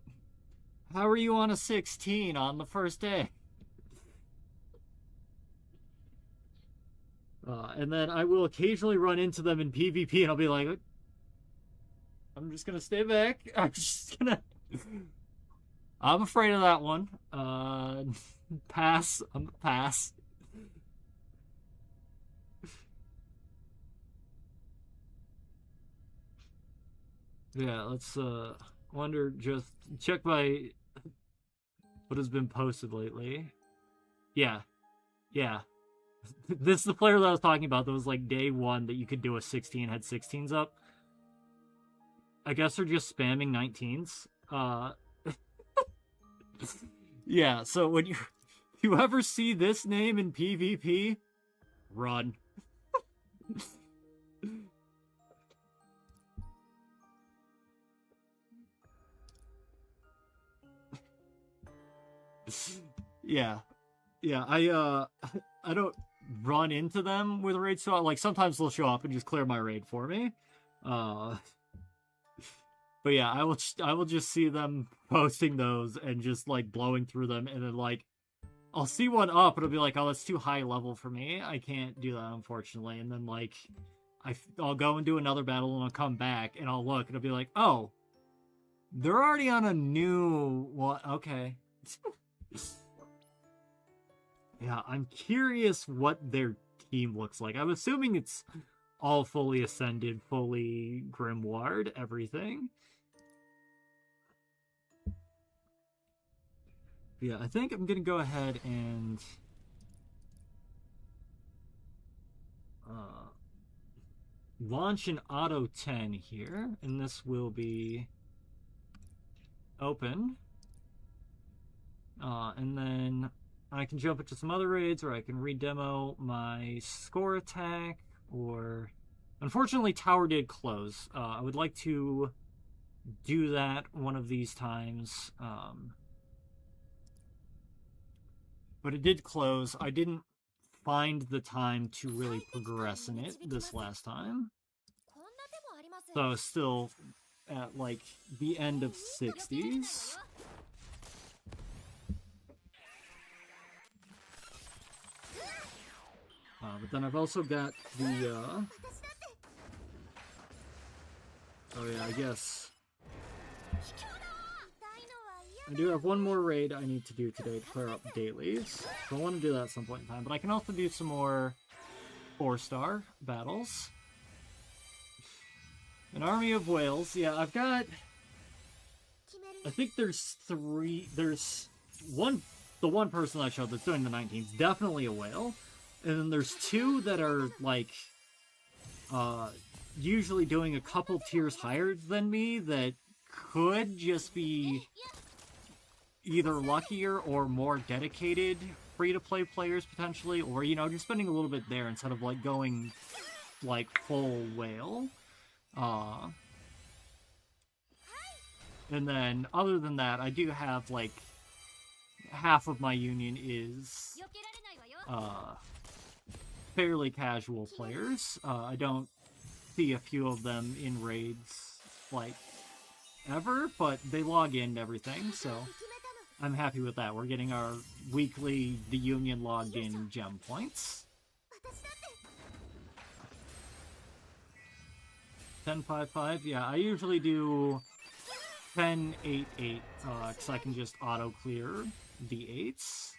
are you on a 16 on the first day? And then I will occasionally run into them in PvP, and I'll be like, I'm just gonna stay back. I'm afraid of that one. Pass. I'm gonna pass. Yeah, let's wonder, just check my what has been posted lately. Yeah. This is the player that I was talking about that was like day one that you could do a 16, had 16s up. I guess they're just spamming 19s. Yeah, so when you ever see this name in PvP, run. Yeah, I don't run into them with raids. So like sometimes they'll show up and just clear my raid for me. But yeah, I will just see them posting those and just like blowing through them, and then like I'll see one up and it'll be like, oh, that's too high level for me. I can't do that, unfortunately. And then like I'll go and do another battle and I'll come back and I'll look and it'll be like, oh, they're already on a new what? Okay. Yeah, I'm curious what their team looks like. I'm assuming it's all fully ascended, fully grimoired, everything. Yeah, I think I'm gonna go ahead and launch an auto 10 here, and this will be open. And then I can jump into some other raids, or I can redemo my score attack, or... Unfortunately, Tower did close. I would like to do that one of these times. But it did close. I didn't find the time to really progress in it this last time. So I was still at, like, the end of 60s. But then I've also got the, oh yeah, I guess... I do have one more raid I need to do today to clear up dailies. So I want to do that at some point in time. But I can also do some more 4-star battles. An Army of Whales. Yeah, I've got... I think there's 3... There's one... The one person I showed that's doing the 19 is definitely a whale. And then there's 2 that are, like... usually doing a couple tiers higher than me that could just be either luckier or more dedicated free-to-play players, potentially, or, you know, just spending a little bit there instead of, like, going, like, full whale. And then, other than that, I do have, like, half of my union is, fairly casual players. I don't see a few of them in raids, like, ever, but they log in everything, so I'm happy with that. We're getting our weekly, the Union logged in gem points. 10-5-5, yeah, I usually do 10-8-8, because I can just auto-clear the 8s.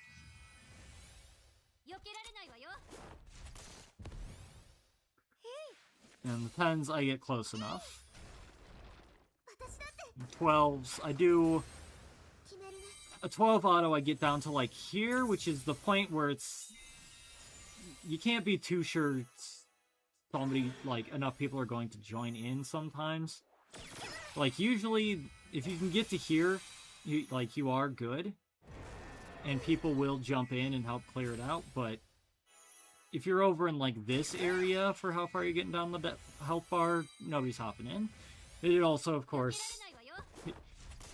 And the 10s, I get close enough. 12s, I do... A 12 auto, I get down to, like, here, which is the point where it's... You can't be too sure somebody, like, enough people are going to join in sometimes. Like, usually, if you can get to here, you are good. And people will jump in and help clear it out, but... If you're over in, like, this area for how far you're getting down the health bar, nobody's hopping in. It also, of course...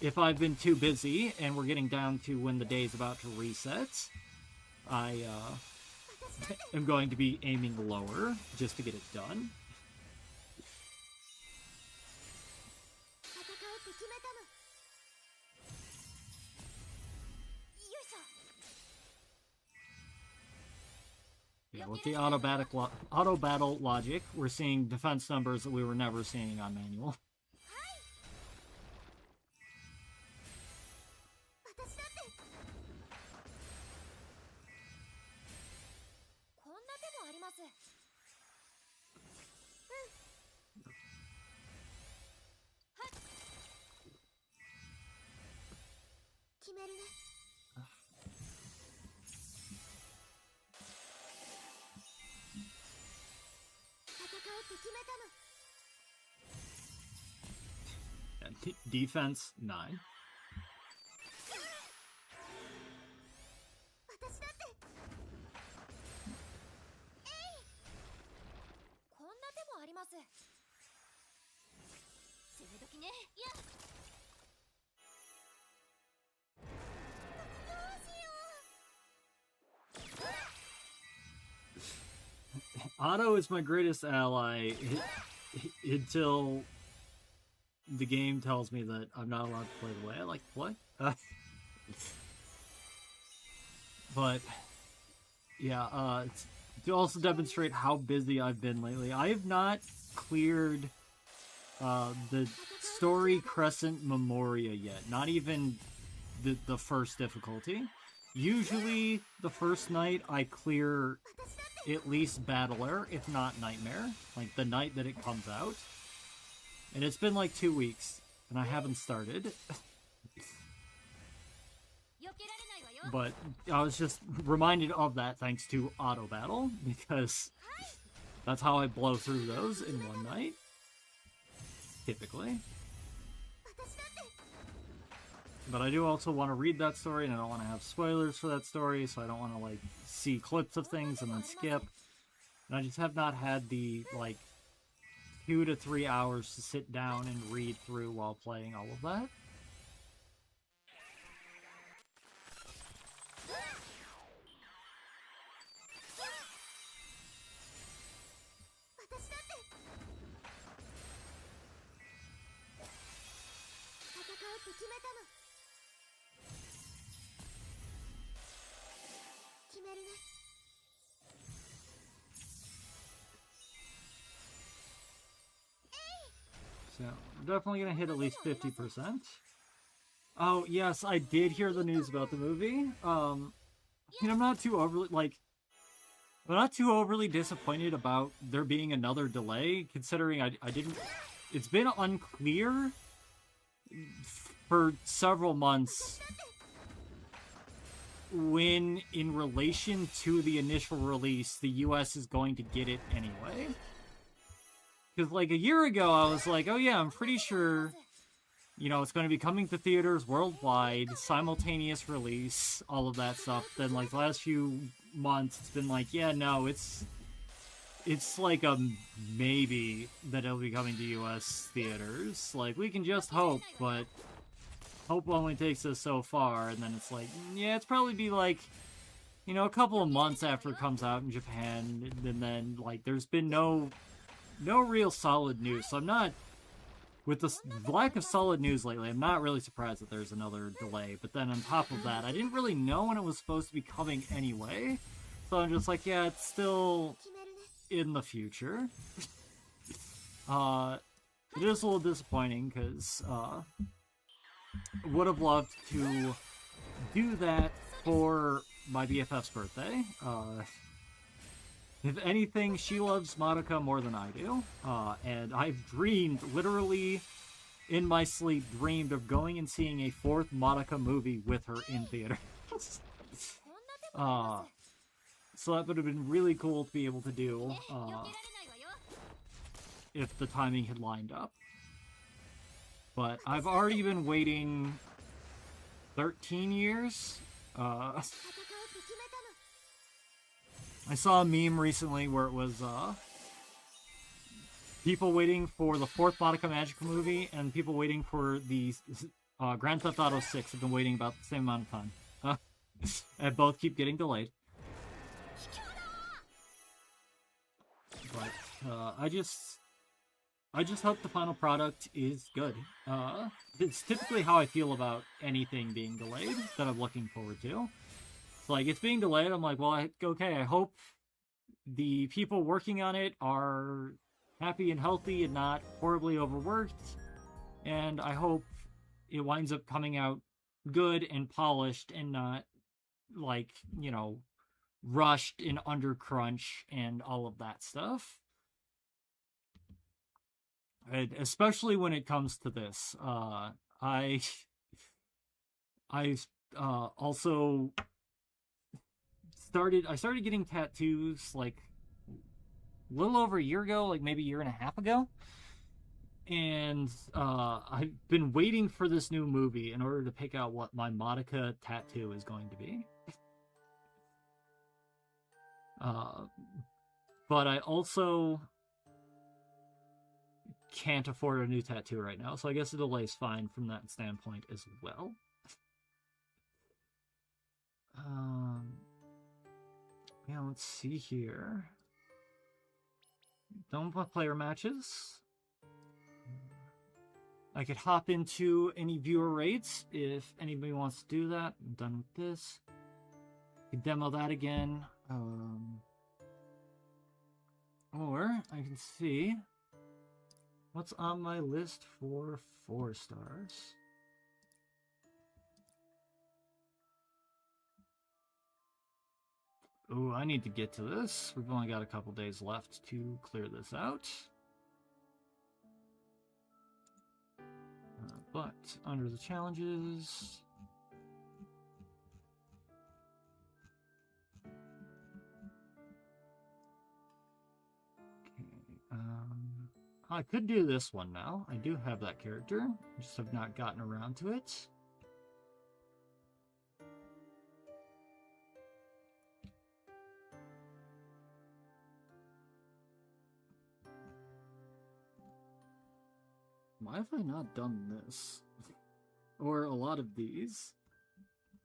If I've been too busy and we're getting down to when the day is about to reset, I am going to be aiming lower just to get it done. Yeah, with the auto battle logic, we're seeing defense numbers that we were never seeing on manual. Defense 9. Otto is my greatest ally until the game tells me that I'm not allowed to play the way I like to play. But yeah, to also demonstrate how busy I've been lately, I have not cleared the Story Crescent Memoria yet. Not even the first difficulty. Usually, the first night I clear at least Battler, if not Nightmare, like the night that it comes out. And it's been like 2 weeks, and I haven't started. But I was just reminded of that thanks to Auto Battle, because that's how I blow through those in one night. Typically. But I do also want to read that story, and I don't want to have spoilers for that story, so I don't want to, like, see clips of things and then skip. And I just have not had the, like, 2 to 3 hours to sit down and read through while playing all of that. So, I'm definitely gonna hit at least 50%. Oh, yes, I did hear the news about the movie. I'm not too overly, I'm not too overly disappointed about there being another delay, considering I didn't... It's been unclear for several months when, in relation to the initial release, the US is going to get it anyway. Because, like, a year ago, I was like, oh yeah, I'm pretty sure, it's going to be coming to theaters worldwide, simultaneous release, all of that stuff. Then, like, the last few months, it's been like, yeah, no, it's like a maybe that it'll be coming to US theaters. Like, we can just hope, but hope only takes us so far. And then it's like, yeah, it's probably be like, a couple of months after it comes out in Japan. And then, like, there's been no real solid news. So I'm not, with the lack of solid news lately, I'm not really surprised that there's another delay. But then on top of that, I didn't really know when it was supposed to be coming anyway. So I'm just like, yeah, it's still in the future. It is a little disappointing because would have loved to do that for my BFF's birthday. If anything, she loves Madoka more than I do. And I've dreamed, literally in my sleep, dreamed of going and seeing a 4th Madoka movie with her in theater. So that would have been really cool to be able to do, if the timing had lined up. But I've already been waiting 13 years. I saw a meme recently where it was, people waiting for the 4th Madoka Magica movie, and people waiting for the, Grand Theft Auto 6 have been waiting about the same amount of time. And both keep getting delayed. But, I just hope the final product is good. It's typically how I feel about anything being delayed that I'm looking forward to. It's like, it's being delayed, I'm like, well, okay, I hope the people working on it are happy and healthy and not horribly overworked, and I hope it winds up coming out good and polished and not, like, rushed and under crunch and all of that stuff. And especially when it comes to this, I also started getting tattoos like a little over a year ago, like maybe a year and a half ago. And I've been waiting for this new movie in order to pick out what my Madoka tattoo is going to be. But I also can't afford a new tattoo right now, so I guess a delay's fine from that standpoint as well. Yeah, let's see here. Done with player matches. I could hop into any viewer rates if anybody wants to do that. I'm done with this. I could demo that again. Or I can see what's on my list for 4 stars. Oh, I need to get to this. We've only got a couple days left to clear this out. But under the challenges... I could do this one now. I do have that character. I just have not gotten around to it. Why have I not done this? Or a lot of these?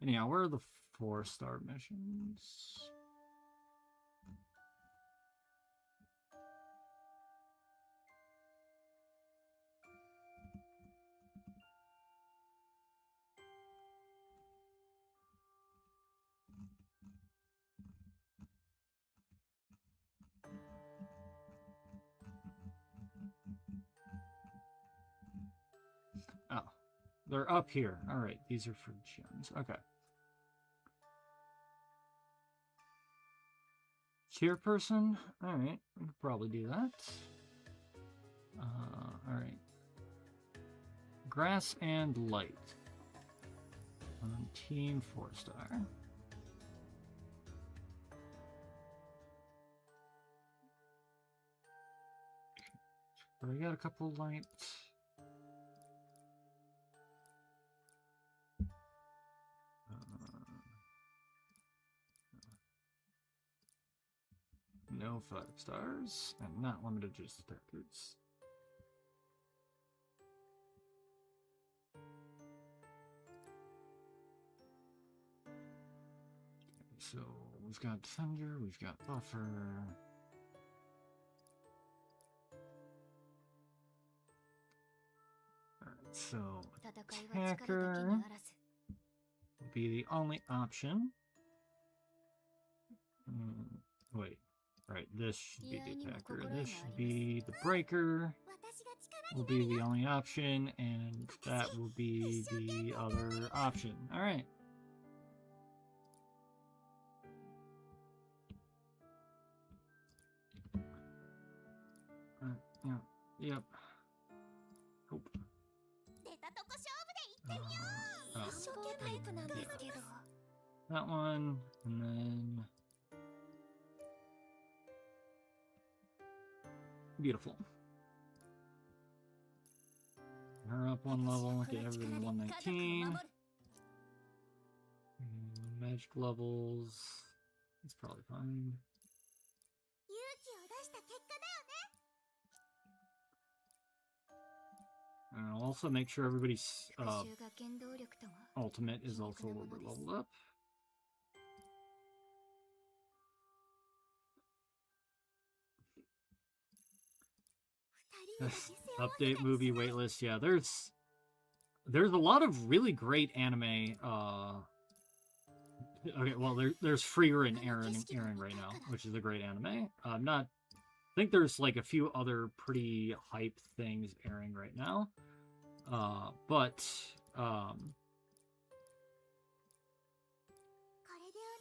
Anyhow, where are the 4-star missions? Oh, they're up here. All right, these are for gems. Okay. Cheerperson? All right, we could probably do that. All right. Grass and Light. Team 4-star. We got a couple light. No 5 stars, and not limited just attackers. So we've got Defender, we've got Buffer. Alright, so Attacker will be the only option. Wait, right, this should be the Attacker. This should be the Breaker. Will be the only option, and that will be the other option. Alright. Yep. Hope. That one, and then... Beautiful. Her up 1 level, get everything to 119. Magic levels, it's probably fine. And I'll also make sure everybody's ultimate is also a little bit leveled up. Update movie waitlist. Yeah, there's a lot of really great anime. Okay, well there's Frieren airing right now, which is a great anime. I think there's like a few other pretty hype things airing right now.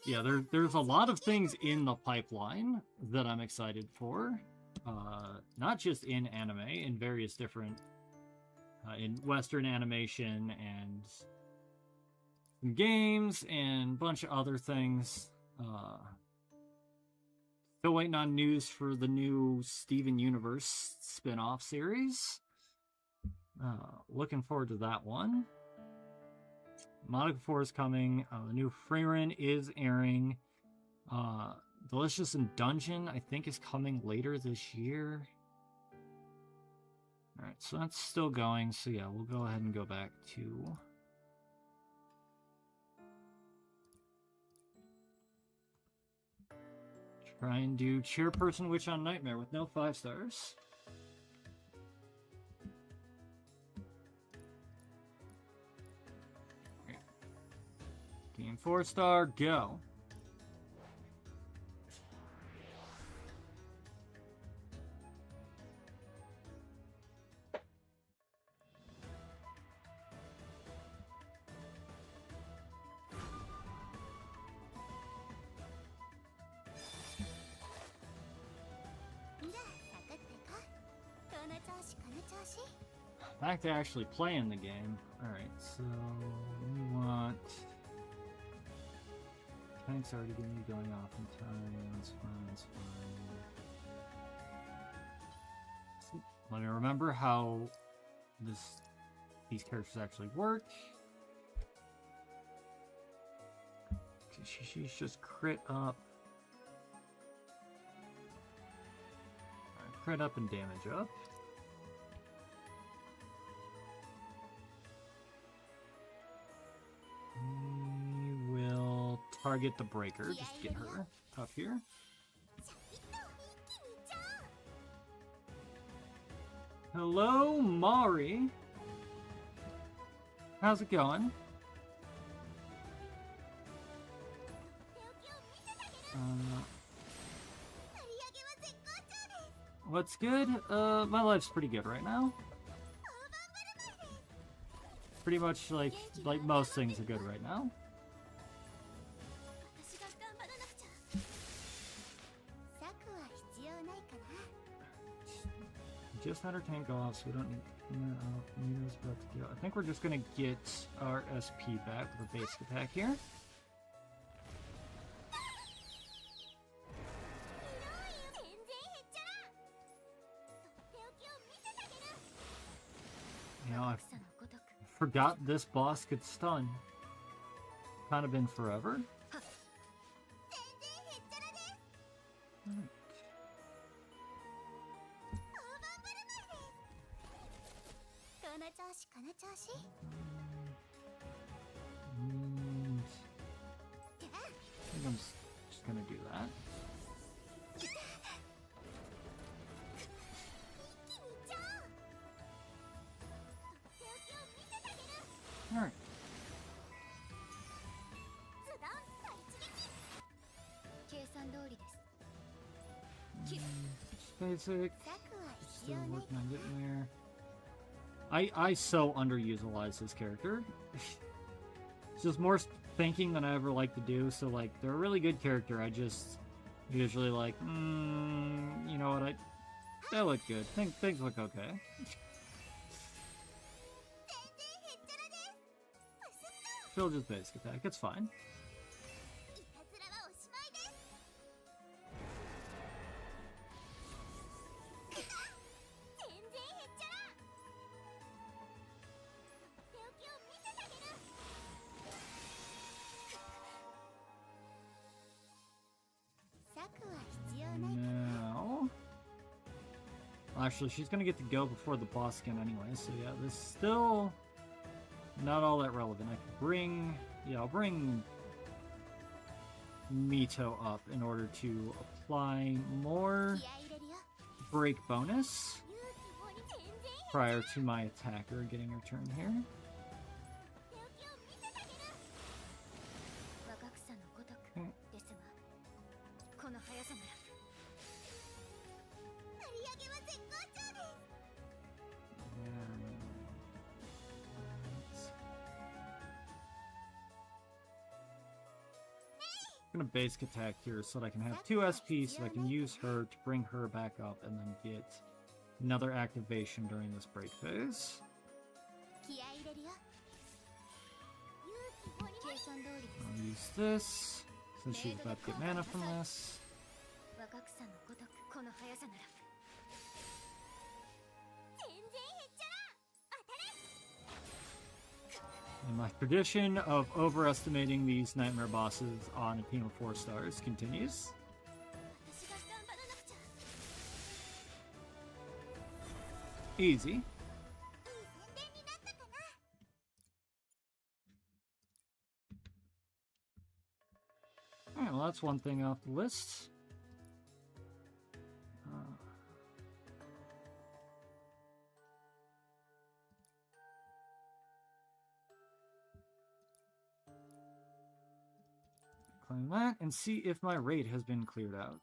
Yeah, there's a lot of things in the pipeline that I'm excited for. Not just in anime, in various different, in Western animation and games and a bunch of other things. Still waiting on news for the new Steven Universe spin-off series. Looking forward to that one. Monica 4 is coming. The new Frieren is airing. Delicious in Dungeon, I think, is coming later this year. Alright, so that's still going. So yeah, we'll go ahead and go back to... Try and do Chairperson Witch on Nightmare with no 5 stars. Team 4-star, go. Back to actually playing the game. Alright, so we want... Tank's already going to be going off in time. That's fine, that's fine. Let me remember how these characters actually work. She's just crit up. Alright, crit up and damage up. We will target the breaker, just to get her up here. Hello, Mari. How's it going? What's good? My life's pretty good right now. Pretty much like most things are good right now. Just had our tank off, so we don't need Nino's about to go. I think we're just gonna get our SP back with a basic attack here. You know, I forgot this boss could stun. Kind of been forever. Alright. And I think I'm just gonna do that. Alright. Basic. Still working on getting there. I so underutilize this character. It's just more thinking than I ever like to do, so like, they're a really good character, I just usually like, you know what, they look good. Things look okay. Still just basic attack, it's fine. Now... Actually, she's gonna get to go before the boss again anyway, so yeah, this is still not all that relevant. I can bring... yeah, I'll bring Mito up in order to apply more break bonus prior to my attacker getting her turn here. Okay. I'm gonna basic attack here so that I can have 2 SP, so I can use her to bring her back up and then get another activation during this break phase. I'll use this since she's about to get mana from this. And my tradition of overestimating these nightmare bosses on a team of 4 stars continues. Easy. Alright, well that's one thing off the list. claim that and see if my raid has been cleared out.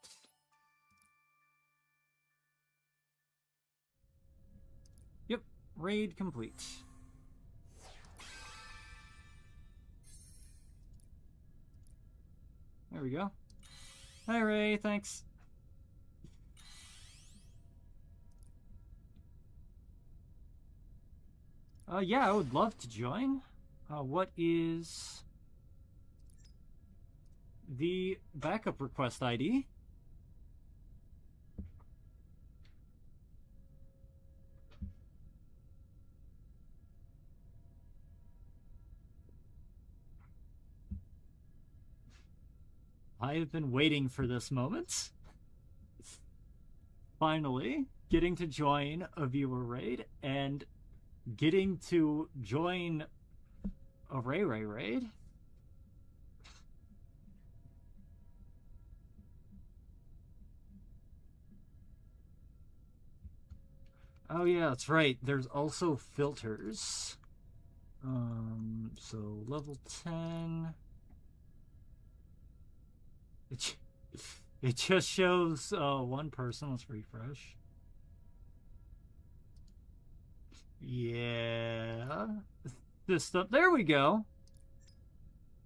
Yep, raid complete. There we go. Hi, Ray, thanks. Yeah, I would love to join. What is the backup request ID? I have been waiting for this moment. Finally, getting to join a viewer raid and getting to join a Ray raid. Oh yeah, that's right. There's also filters. So level 10. It just shows one person. Let's refresh. Yeah. This stuff. There we go.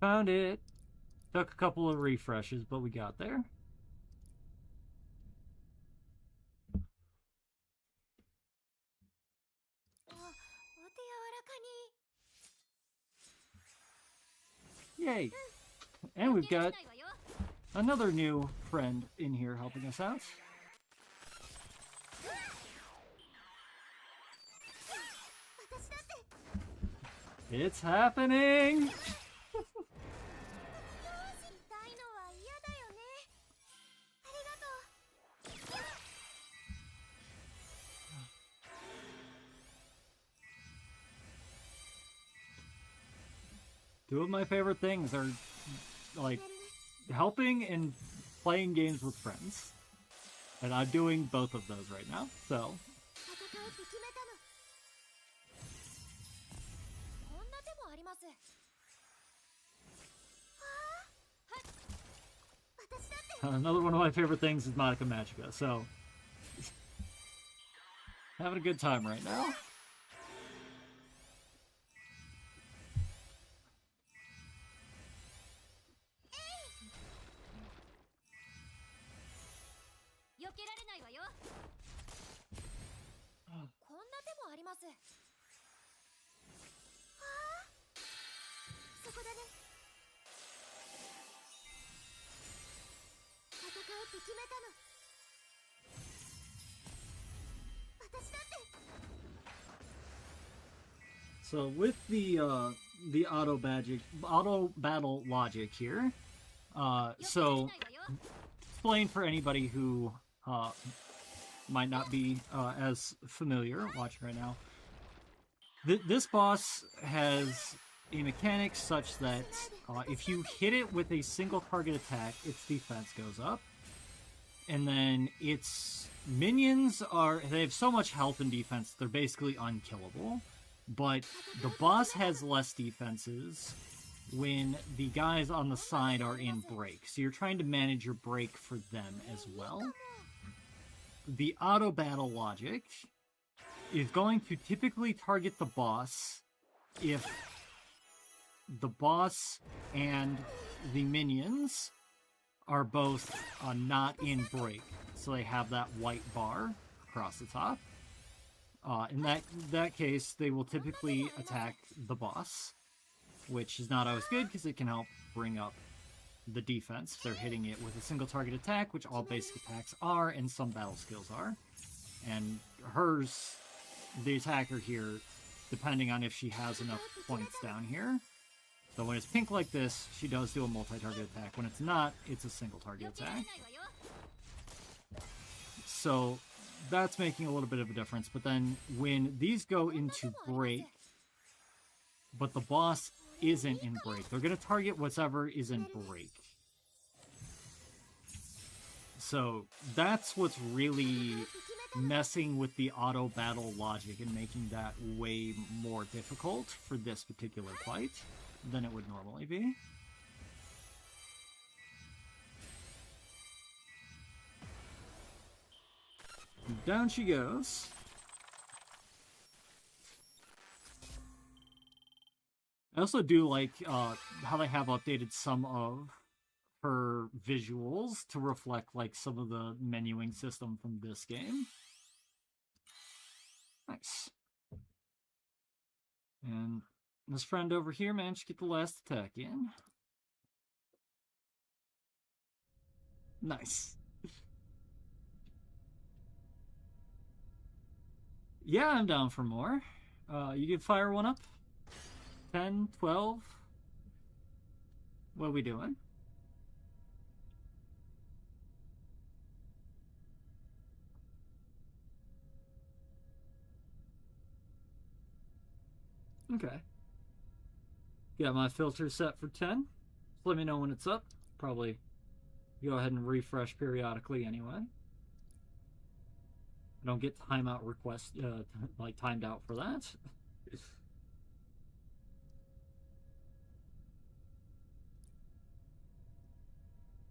Found it. Took a couple of refreshes, but we got there. Yay. And we've got another new friend in here helping us out. It's happening! Two of my favorite things are, like, helping and playing games with friends. And I'm doing both of those right now, so... Another one of my favorite things is Madoka Magica, so... having a good time right now. So with the auto battle logic here, so explain for anybody who might not be as familiar watching right now. This boss has a mechanic such that if you hit it with a single target attack, its defense goes up, and then its minions they have so much health and defense they're basically unkillable. But the boss has less defenses when the guys on the side are in break. So you're trying to manage your break for them as well. The auto battle logic is going to typically target the boss if the boss and the minions are both not in break. So they have that white bar across the top. In that case, they will typically attack the boss, which is not always good because it can help bring up the defense if they're hitting it with a single target attack, which all basic attacks are, and some battle skills are. And hers, the attacker here, depending on if she has enough points down here. So when it's pink like this, she does do a multi-target attack. When it's not, it's a single target attack. So that's making a little bit of a difference. But then when these go into break, but the boss isn't in break, they're going to target whatever is in break. So that's what's really messing with the auto battle logic and making that way more difficult for this particular fight than it would normally be. Down she goes. I also do like how they have updated some of her visuals to reflect like some of the menuing system from this game. Nice. And this friend over here managed to get the last attack in. Nice. Yeah, I'm down for more. You can fire one up? 10, 12? What are we doing? Okay. Got my filter set for 10. Just let me know when it's up. Probably go ahead and refresh periodically anyway. I don't get timeout requests, like timed out for that.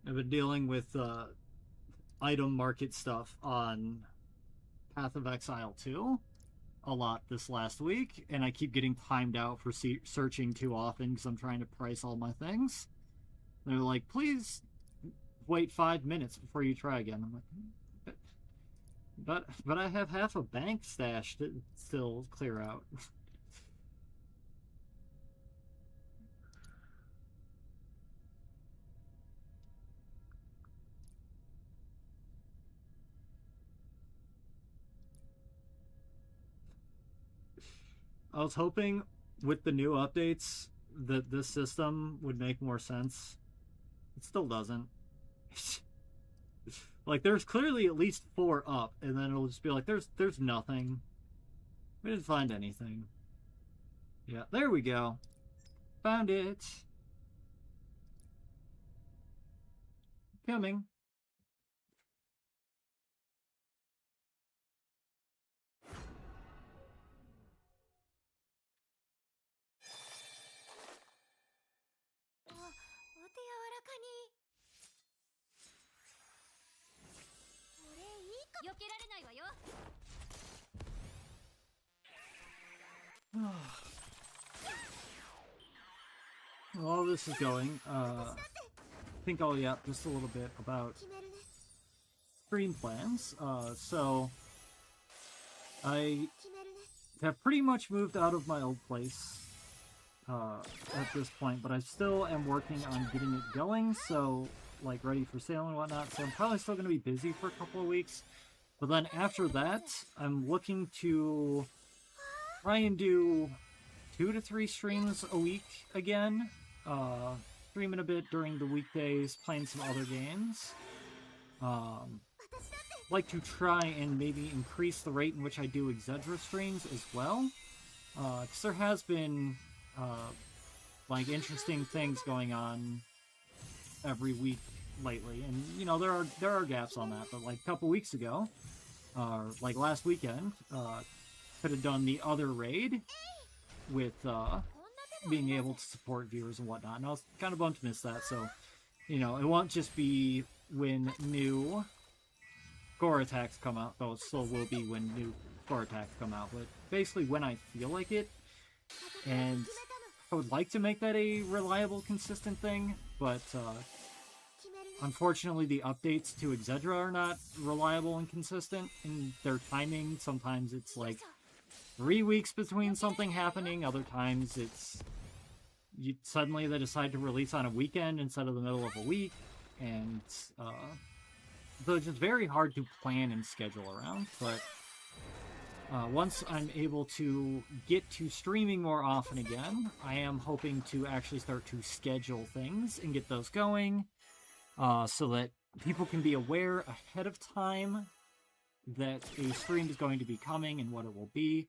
I've been dealing with item market stuff on Path of Exile 2 a lot this last week, and I keep getting timed out for searching too often because I'm trying to price all my things. They're like, please wait 5 minutes before you try again. I'm like, but I have half a bank stash to still clear out. I was hoping with the new updates that this system would make more sense. It still doesn't. Like, there's clearly at least 4 up, and then it'll just be like, there's nothing. We didn't find anything. Yeah, there we go. Found it. Coming. While this is going, I think I'll yap just a little bit about stream plans. So I have pretty much moved out of my old place at this point, but I still am working on getting it going, so like ready for sale and whatnot, so I'm probably still going to be busy for a couple of weeks. But then after that, I'm looking to try and do 2 to 3 streams a week again. Streaming a bit during the weekdays, playing some other games. Like to try and maybe increase the rate in which I do Exedra streams as well. Because there has been like interesting things going on every week lately, and you know there are gaps on that. But like a couple weeks ago, like last weekend, could have done the other raid with being able to support viewers and whatnot, and I was kind of bummed to miss that. So, you know, it won't just be when new score attacks come out, though it still will be when new score attacks come out, but basically when I feel like it. And I would like to make that a reliable, consistent thing, but unfortunately the updates to Exedra are not reliable and consistent in their timing. Sometimes it's like 3 weeks between something happening, other times it's suddenly they decide to release on a weekend instead of the middle of a week, and so it's just very hard to plan and schedule around. But once I'm able to get to streaming more often again, I am hoping to actually start to schedule things and get those going, so that people can be aware ahead of time that a stream is going to be coming and what it will be.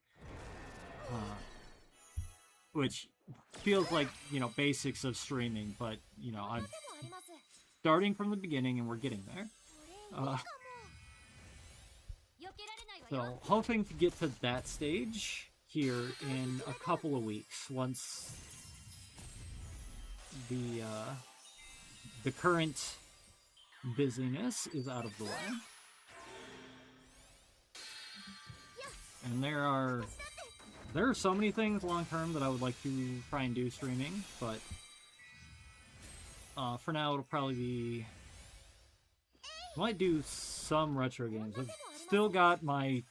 Which feels like, you know, basics of streaming, but, you know, I'm starting from the beginning and we're getting there. So, hoping to get to that stage here in a couple of weeks, once the current busyness is out of the way. And there are so many things long term that I would like to try and do streaming, but for now it'll probably be... I might do some retro games. I've still got my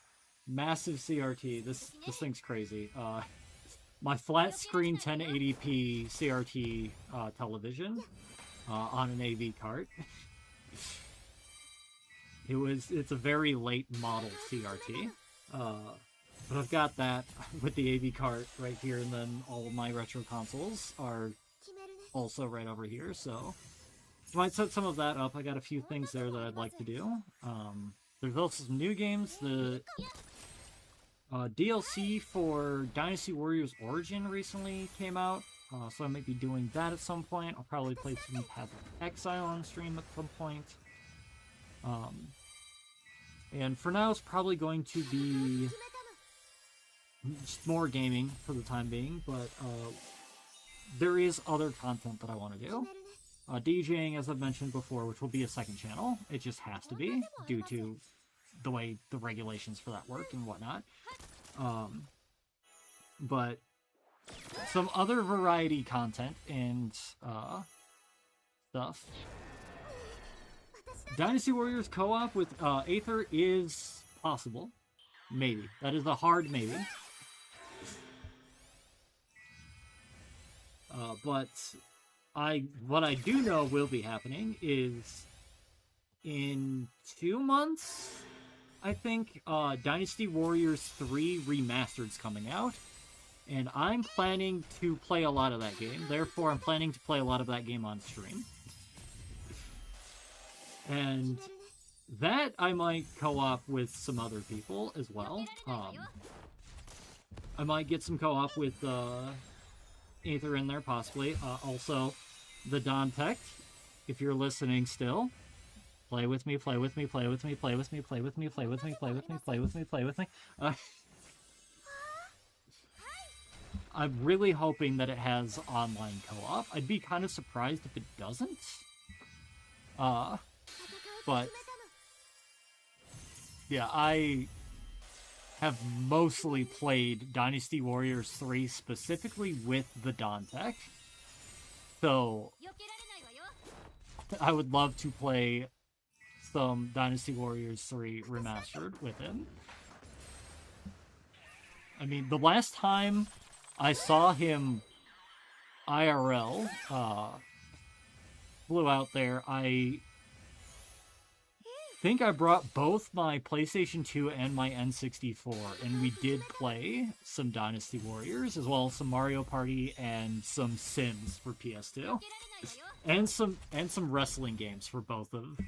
massive CRT. This thing's crazy. My flat screen 1080p CRT television on an AV cart. It's a very late model CRT. But I've got that with the AV cart right here, and then all of my retro consoles are also right over here, so I might set some of that up. I got a few things there that I'd like to do. There's also some new games. The DLC for Dynasty Warriors Origin recently came out, so I might be doing that at some point. I'll probably play some Path of Exile on stream at some point. And for now, it's probably going to be just more gaming for the time being, but there is other content that I want to do. DJing, as I've mentioned before, which will be a second channel. It just has to be, due to the way the regulations for that work and whatnot. But some other variety content and stuff. Dynasty Warriors co-op with Aether is possible. Maybe. That is a hard maybe. But what I do know will be happening is in 2 months, I think, Dynasty Warriors 3 Remastered's coming out. And I'm planning to play a lot of that game. Therefore, I'm planning to play a lot of that game on stream. And that I might co-op with some other people as well. I might get some co-op with Aether in there, possibly. Also, the Don Tech, if you're listening still, play with me, play with me, play with me, play with me, play with me, play with me, play with me, play with me, play with me. I'm really hoping that it has online co-op. I'd be kind of surprised if it doesn't. But yeah, I have mostly played Dynasty Warriors 3 specifically with the Don Tech. So I would love to play some Dynasty Warriors 3 Remastered with him. I mean, the last time I saw him IRL, flew out there, I think I brought both my PlayStation 2 and my N64, and we did play some Dynasty Warriors, as well as some Mario Party and some Sims for PS2, and some wrestling games for both of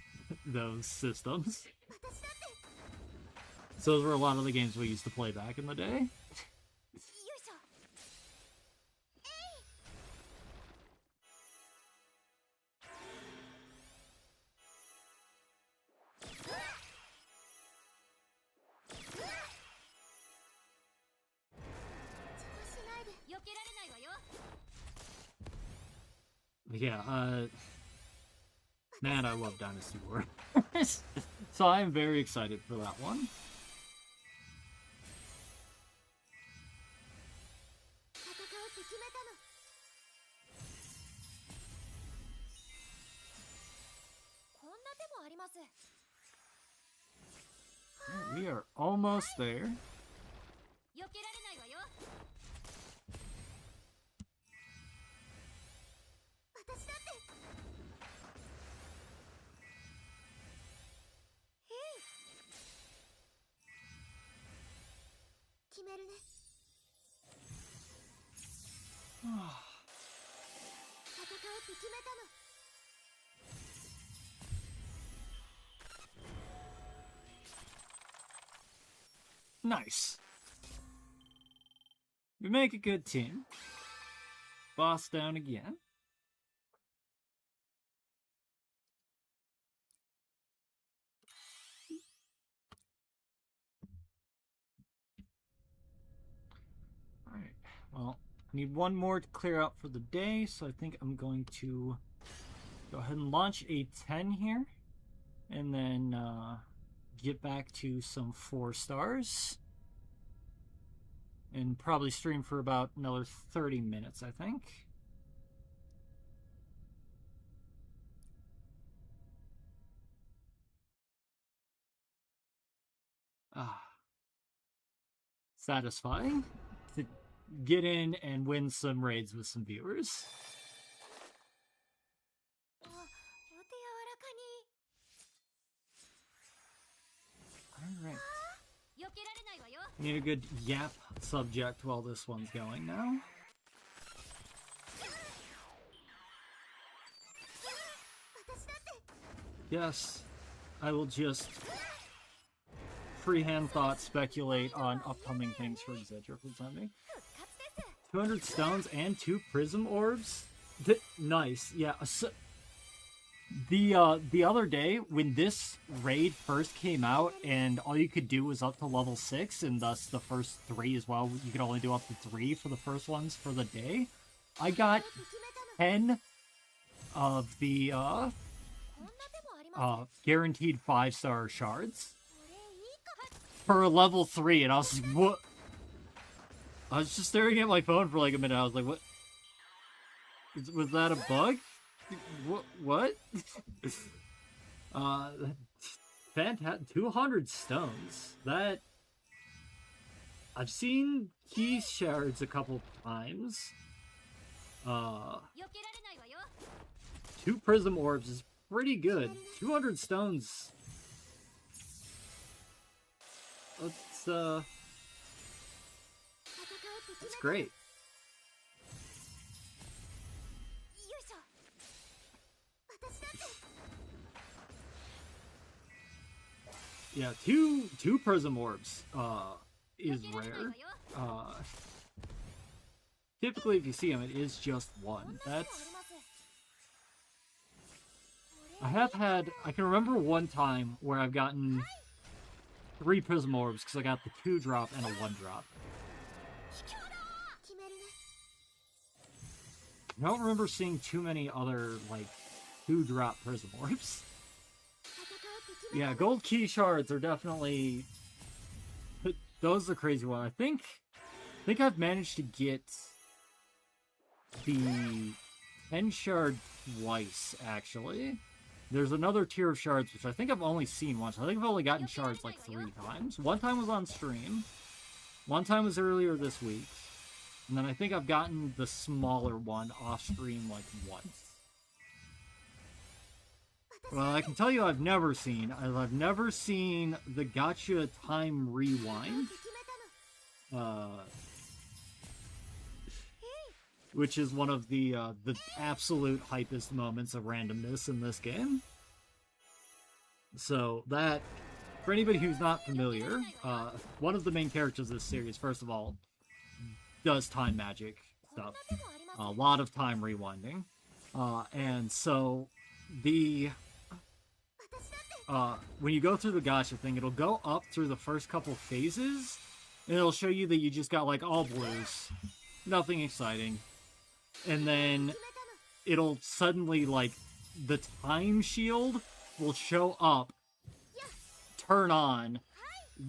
those systems. So those were a lot of the games we used to play back in the day. Yeah, man, I love Dynasty Warriors. So I'm very excited for that one. We are almost there. Nice. We make a good team. Boss down again. Alright, well, I need one more to clear out for the day, so I think I'm going to go ahead and launch a 10 here, and then get back to some 4 stars. And probably stream for about another 30 minutes, I think. Satisfying to get in and win some raids with some viewers. おお手柔らかに Alright. 避けられないわよ Need a good yap subject while this one's going now. 私だって Yes, I will just freehand thought speculate on upcoming things for Exedra for the time being. 復活です 200 stones and 2 prism orbs? Nice, yeah. So, the other day, when this raid first came out, and all you could do was up to level 6, and thus the first 3 as well, you could only do up to 3 for the first ones for the day, I got 10 of the, こんな手もあります guaranteed 5-star shards これいいか for a level 3, and I was like, what? I was just staring at my phone for like a minute, I was like, what? Was that a bug? What? Fantastic. 200 stones. That... I've seen key shards a couple times. 避けられないわよ 2 prism orbs is pretty good. 200 stones. That's, 戦うって決 that's めた great. よいしょ私だって Yeah, two prism orbs, is 避けられない rare. わよ Typically, if you see them, it is just one. こんな手もあり That's... ます I have had... I can remember one time where I've gotten 3 prism orbs because I got the 2-drop and a 1-drop. 卑怯だ決めるね I don't remember seeing too many other, like, 2-drop prism orbs. 戦うって決めた Yeah, gold key shards are definitely... Those are the crazy one. I think I've managed to get the 10 shard twice, actually. There's another tier of shards, which I think I've only seen once. I think I've only gotten shards like 3 times. One time was on stream. One time was earlier this week. And then I think I've gotten the smaller one off stream like once. Well, I can tell you I've never seen the gacha time rewind. 決めたの Which is one of the absolute hypest moments of randomness in this game. So that, for anybody who's not familiar, one of the main characters of this series, first of all, does time magic こんな stuff. 手もあります A lot of time rewinding. And so the 私だって when you go through the gacha thing, it'll go up through the first couple phases, and it'll show you that you just got like all blues, nothing exciting, and then 決めたの it'll suddenly like the time shield will show up, turn on,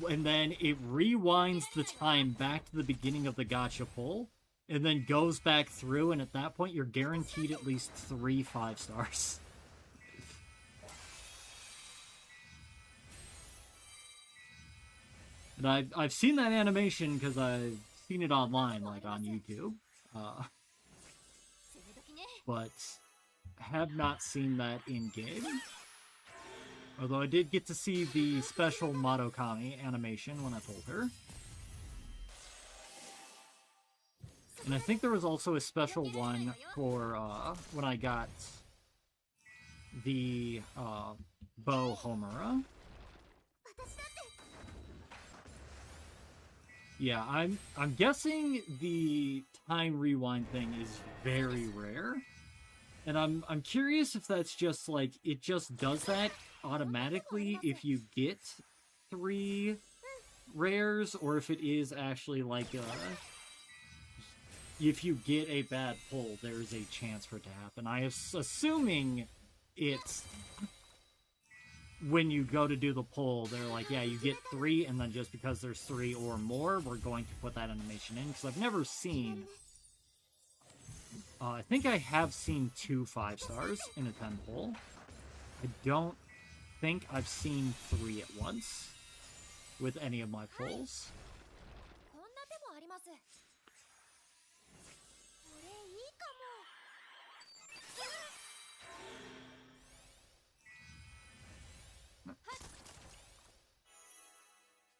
and then it rewinds the time back to the beginning of the gacha pull, and then goes back through, and at that point you're guaranteed at least 3 5-stars. And I've seen that animation because I've seen it online, like on YouTube, 攻め時ね but have not seen that in game. Although I did get to see the special Madokami animation when I told her. And I think there was also a special one for when I got the Bow Homura. 私だって Yeah, I'm guessing the time rewind thing is very rare. And I'm curious if that's just like it just does that automatically if you get 3 rares, or if it is actually like if you get a bad pull, there's a chance for it to happen. I am assuming it's when you go to do the poll, they're like, yeah, you get 3, and then just because there's 3 or more, we're going to put that animation in. Because I've never seen... I think I have seen 2 5 stars in a 10 poll. I don't think I've seen 3 at once with any of my polls. こんな手もあります。これいいかも。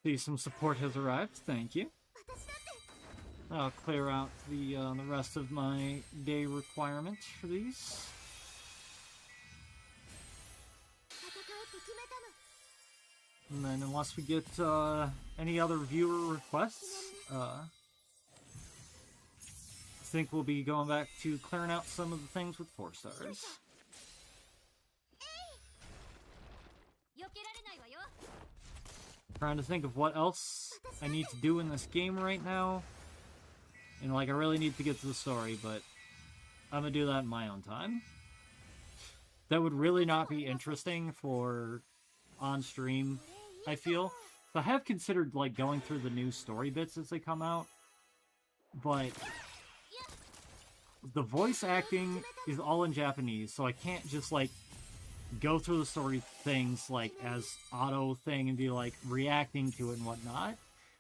See, some support has arrived. Thank you. 私だって I'll clear out the rest of my day requirement for these. 戦うって決めたの。 And then unless we get any other viewer requests, I think we'll be going back to clearing out some of the things with 4 stars. 避けられないわよ。 Trying to think of what else I need to do in this game right now. And like, I really need to get to the story, but I'm gonna do that in my own time. That would really not be interesting for on stream, I feel. So I have considered like going through the new story bits as they come out, but the voice acting is all in Japanese, so I can't just like go through the story things like as auto thing and be like reacting to it and whatnot.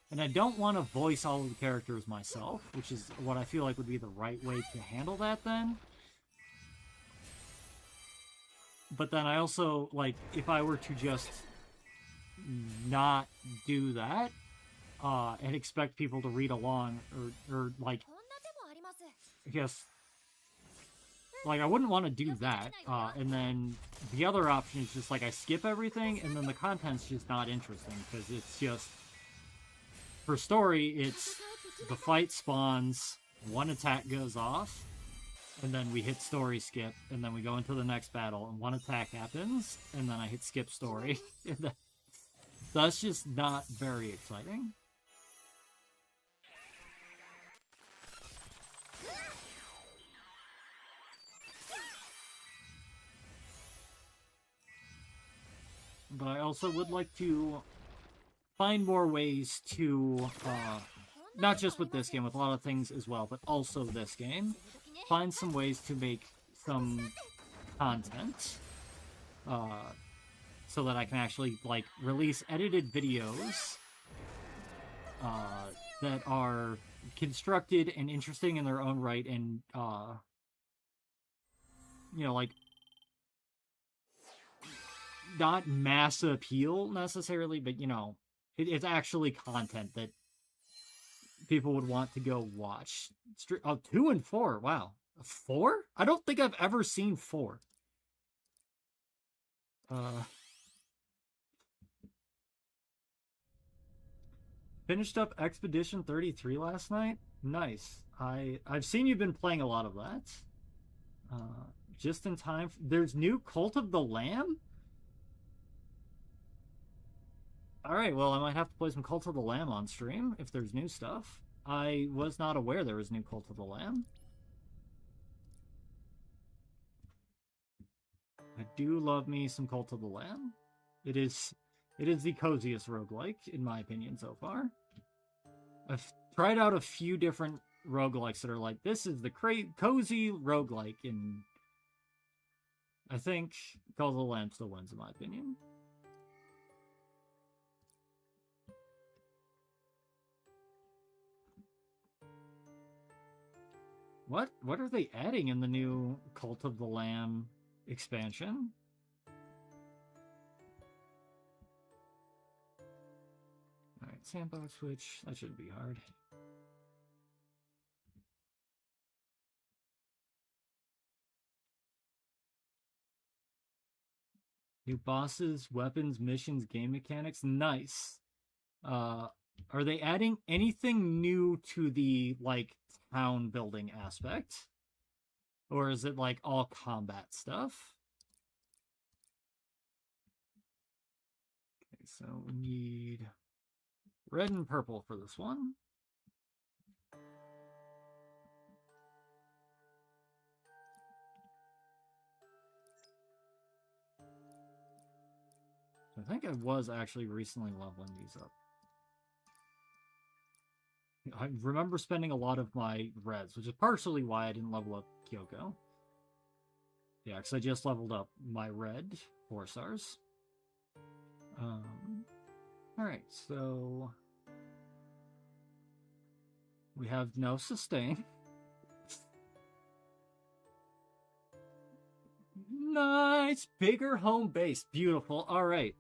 And I don't want to voice all of the characters myself, which is what I feel like would be the right way to handle that then. But then I also, like, if I were to just not do that, and expect people to read along, or like, こんな手もあります。 I guess, like, I wouldn't want to do that, and then the other option is just, like, I skip everything, and then the content's just not interesting, because it's just, for story, it's, the fight spawns, one attack goes off, and then we hit story skip, and then we go into the next battle, and one attack happens, and then I hit skip story. That's just not very exciting. But I also would like to find more ways to, not just with this game, with a lot of things as well, but also this game, find some ways to make some content, so that I can actually, like, release edited videos, that are constructed and interesting in their own right, and, you know, like, not mass appeal necessarily, but, you know, it's actually content that people would want to go watch. Oh, 2 and 4, wow. 4? I don't think I've ever seen 4. Finished up Expedition 33 last night. Nice. I've seen you've been playing a lot of that. Just in time. There's new Cult of the Lamb? Alright, well, I might have to play some Cult of the Lamb on stream if there's new stuff. I was not aware there was new Cult of the Lamb. I do love me some Cult of the Lamb. It is the coziest roguelike, in my opinion, so far. I've tried out a few different roguelikes that are like, this is the cozy roguelike, and I think Cult of the Lamb still wins, in my opinion. What are they adding in the new Cult of the Lamb expansion? Alright, sandbox switch. That shouldn't be hard. New bosses, weapons, missions, game mechanics. Nice. Are they adding anything new to the, like, town building aspect? Or is it, like, all combat stuff? Okay, so we need red and purple for this one. I think I was actually recently leveling these up. I remember spending a lot of my reds, which is partially why I didn't level up Kyoko. Yeah, because I just leveled up my red 4 stars. Alright, so we have no sustain. Nice! Bigger home base. Beautiful. Alright.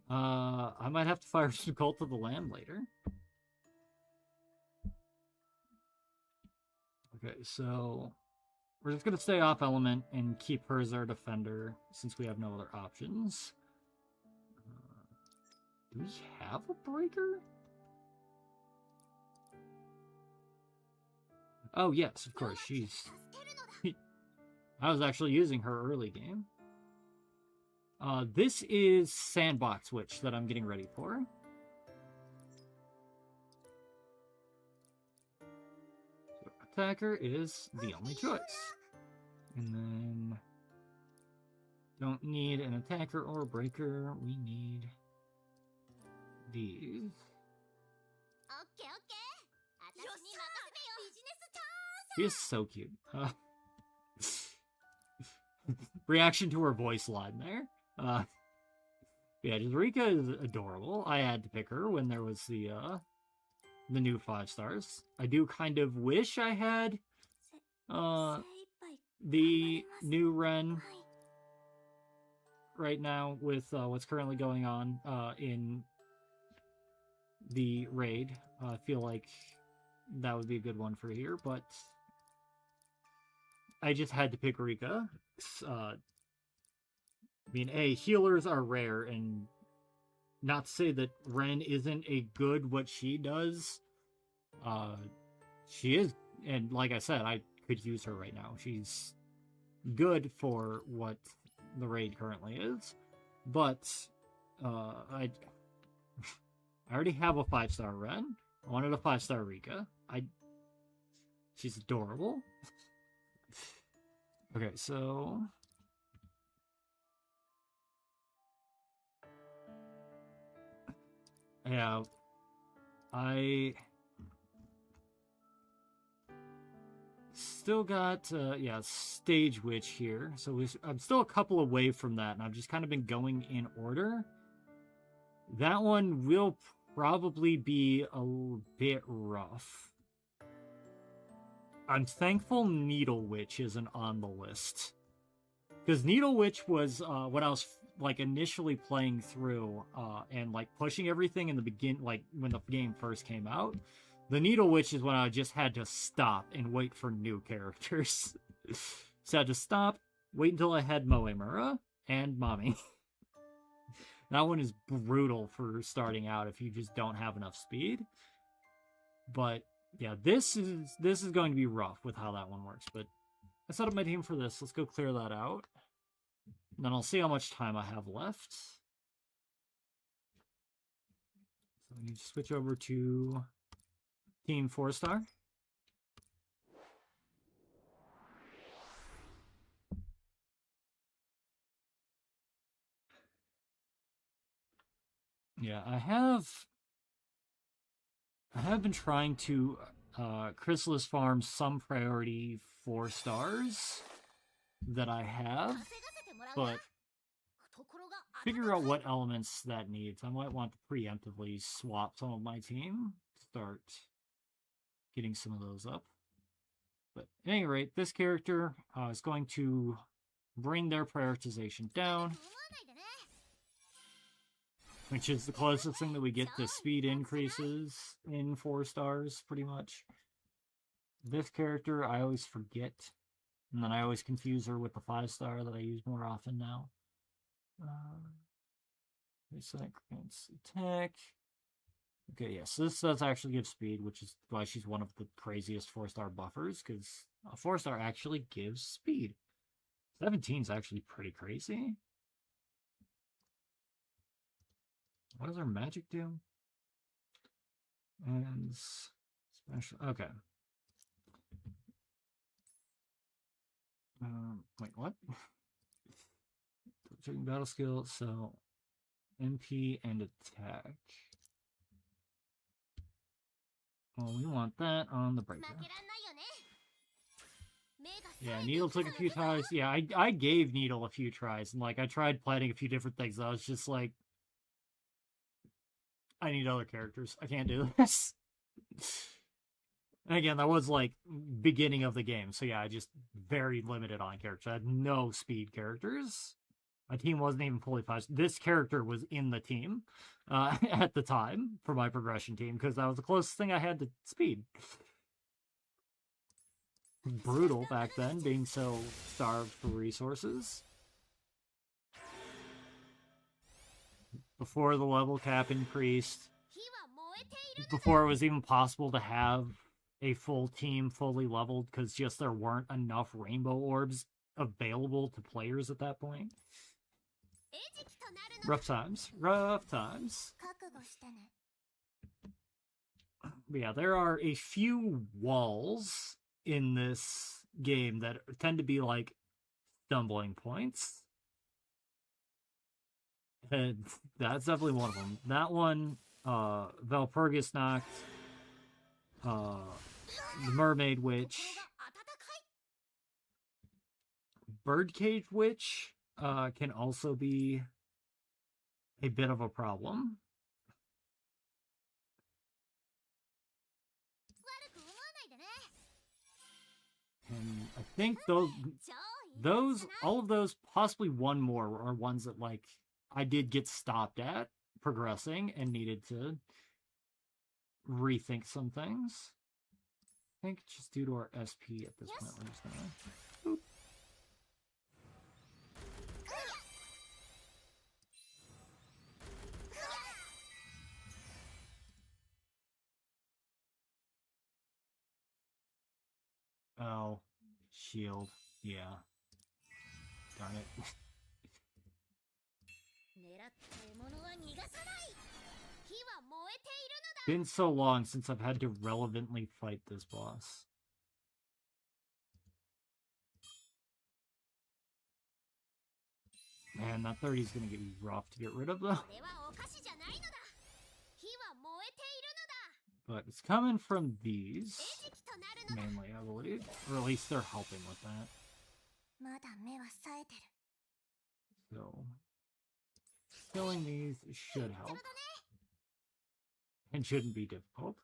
I might have to fire some Cult of the Lamb later. Okay, so we're just gonna stay off element and keep her as our defender since we have no other options. Do we have a breaker? Oh yes, of course, she's... I was actually using her early game. This is Sandbox Witch that I'm getting ready for. So attacker is the only choice. And then... don't need an attacker or a breaker. We need... these. He is so cute. Reaction to her voice line there. Yeah, just Rika is adorable. I had to pick her when there was the new 5 stars. I do kind of wish I had the new Ren right now with what's currently going on in the raid. I feel like that would be a good one for here, but I just had to pick Rika. I mean, healers are rare, and not to say that Ren isn't a good what she does. She is, and like I said, I could use her right now. She's good for what the raid currently is, but I already have a 5-star Ren. I wanted a 5-star Rika. She's adorable. Okay, so... yeah, I still got, Stage Witch here. So I'm still a couple away from that, and I've just kind of been going in order. That one will probably be a bit rough. I'm thankful Needle Witch isn't on the list. Because Needle Witch was, when I was, initially playing through, and, pushing everything in the when the game first came out, the Needle Witch is when I just had to stop and wait for new characters. So I had to stop, wait until I had Moemura, and Mommy. That one is brutal for starting out if you just don't have enough speed. But yeah, this is going to be rough with how that one works. But I set up my team for this. Let's go clear that out. And then I'll see how much time I have left. So we need to switch over to Team 4-star. Yeah, I have been trying to Chrysalis farm some priority 4 stars that I have, but figure out what elements that needs. I might want to preemptively swap some of my team to start getting some of those up. But at any rate, this character is going to bring their prioritization down, which is the closest thing that we get to speed increases in 4 stars, pretty much. This character, I always forget, and then I always confuse her with the 5-star that I use more often now. Attack. Okay, yes, this does actually give speed, which is why she's one of the craziest 4-star buffers, because a 4-star actually gives speed. 17 is actually pretty crazy. What does her magic do? And special. Okay. Wait, what? Checking battle skill. So MP and attack. Well, we want that on the breaker. 負けらんないよね。目が Yeah, 冴えて Needle いく took a ぞ few tries. Yeah, I gave Needle a few tries, and like I tried planning a few different things. I was just like, I need other characters. I can't do this. And again, that was like beginning of the game, so yeah, I just very limited on characters. I had no speed characters. My team wasn't even fully fast. This character was in the team at the time for my progression team because that was the closest thing I had to speed. Brutal back then, being so starved for resources. Before the level cap increased, 火は燃えている。 before it was even possible to have a full team fully leveled because just there weren't enough rainbow orbs available to players at that point. 餌食となるの。 Rough times. Rough times. 覚悟してね。 But yeah, there are a few walls in this game that tend to be like stumbling points. And that's definitely one of them. That one, Valpurgis knocked, the Mermaid Witch, 心が温かい。 Birdcage Witch, can also be a bit of a problem. 悪く思わないでね。 And I think those, 超いい感じじゃない？ all of those, possibly one more, are ones that like I did get stopped at progressing and needed to rethink some things. I think just due to our SP at this point, we're just gonna. Boop. Oh, shield. Yeah. Darn it. 狙った獲物は逃がさない。火は燃えているのだ。 Been so long since I've had to relevantly fight this boss. Man, that 30 is gonna get rough to get rid of though. これはお菓子じゃないのだ。火は燃えているのだ。 But it's coming from these, 餌食となるのだ。 mainly, I believe. Or at least they're helping with that. まだ目は冴えてる。 So, killing these should ちょ help ろだね。 and shouldn't be difficult.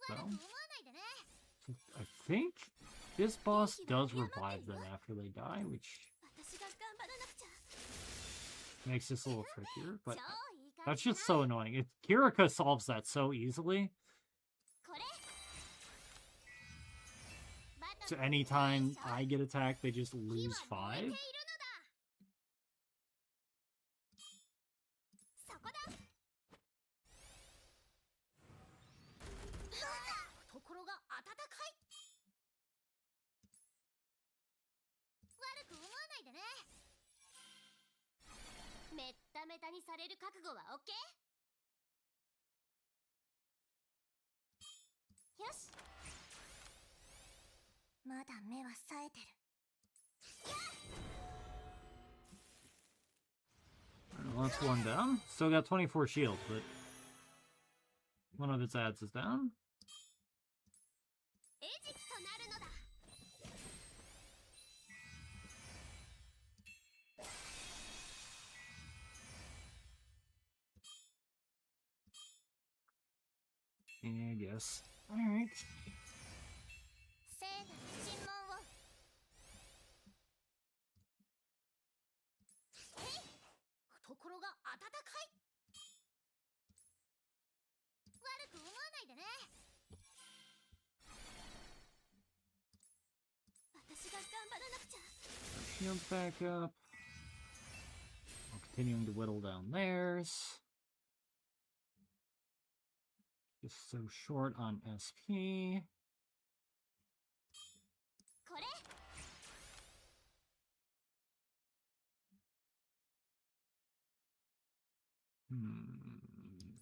悪く思わないでね。 So I think this boss does revive them after they die, which 私が頑張らなくちゃ。 makes this a little trickier. 超 But いい感 that's じじゃ just ない？ so annoying. Kirika solves that so easily. これ。 So anytime I get attacked, they just 火 lose は燃えている 5. のだ。そこだ。懐が温かい。悪く思わないでね。めっためたにされる覚悟はオッケー？よし。まだ目は冴えてる。 Well, that's one down. Still got 24 shields, but one of its ads is down. 餌食となるのだ。 Yeah, I guess. Alright. 聖なる尋問を。えい、懐が温かい。悪く思わないでね。私が頑張らなくちゃ。 Shields back up. While continuing to whittle down theirs. Just so short on SP. これ。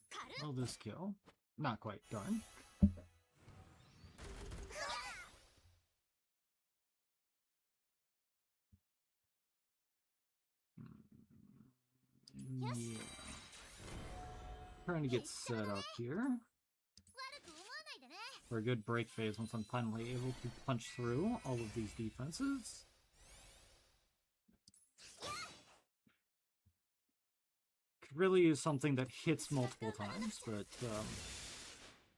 軽っ。 Will this kill? Not quite. Darn. Yeah. trying to get set up here 悪く思わないでね。 for a good break phase once I'm finally able to punch through all of these defenses. Could really use something that hits multiple times, but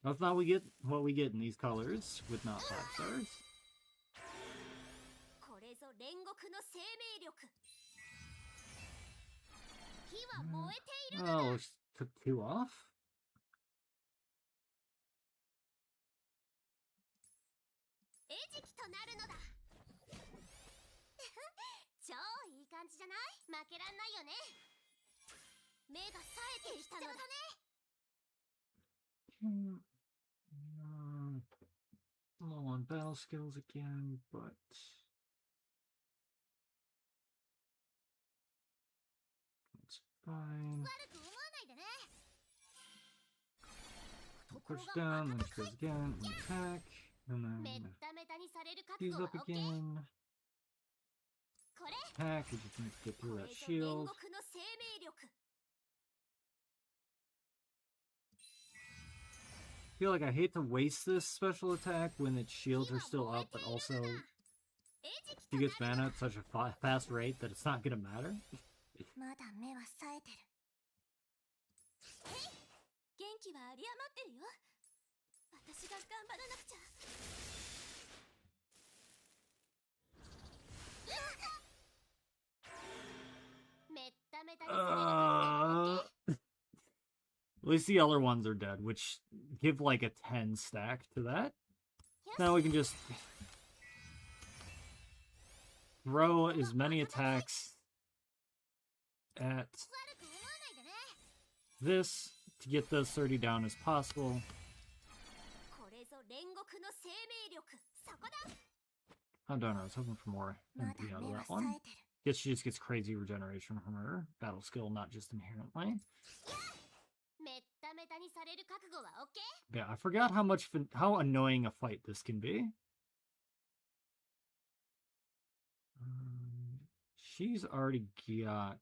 that's not what we get in these colors with not 5 stars. これぞ煉獄の生命力。火は燃えているのだ。 Oh, took 2 off. 餌食となるのだ。超いい感じじゃない？負けらんないよね。目が冴えてきたのだね。Low on battle skills again, but it's fine. 悪く思わないでね。 Push down, then she goes again, and attack, and めっ then ためたにされる覚 he's 悟は up OK。 again. これ。 Attack, he just needs to get こ through れ that ぞ煉 shield. 獄の生命力。 I feel like I hate to waste this special attack when its shields are still up, but also she gets mana at such a fast rate that it's not gonna matter. まだ目は冴えてる。元気は有り余ってるよ。私が頑張らなくちゃ。めっためたにされる覚悟は OK。 At least the other ones are dead, which give like a 10 stack to that. Now we can just throw as many attacks at 悪く思わないでね。 this to get those 30 down as possible. これぞ煉獄の生命力。そこだ。 I don't know, I was hoping for more まだ MP out of 目は that 冴 one. えてる。 Guess she just gets crazy regeneration from her battle skill, not just inherently. めっためたにされる覚悟は OK？ Yeah, I forgot how annoying a fight this can be. She's already got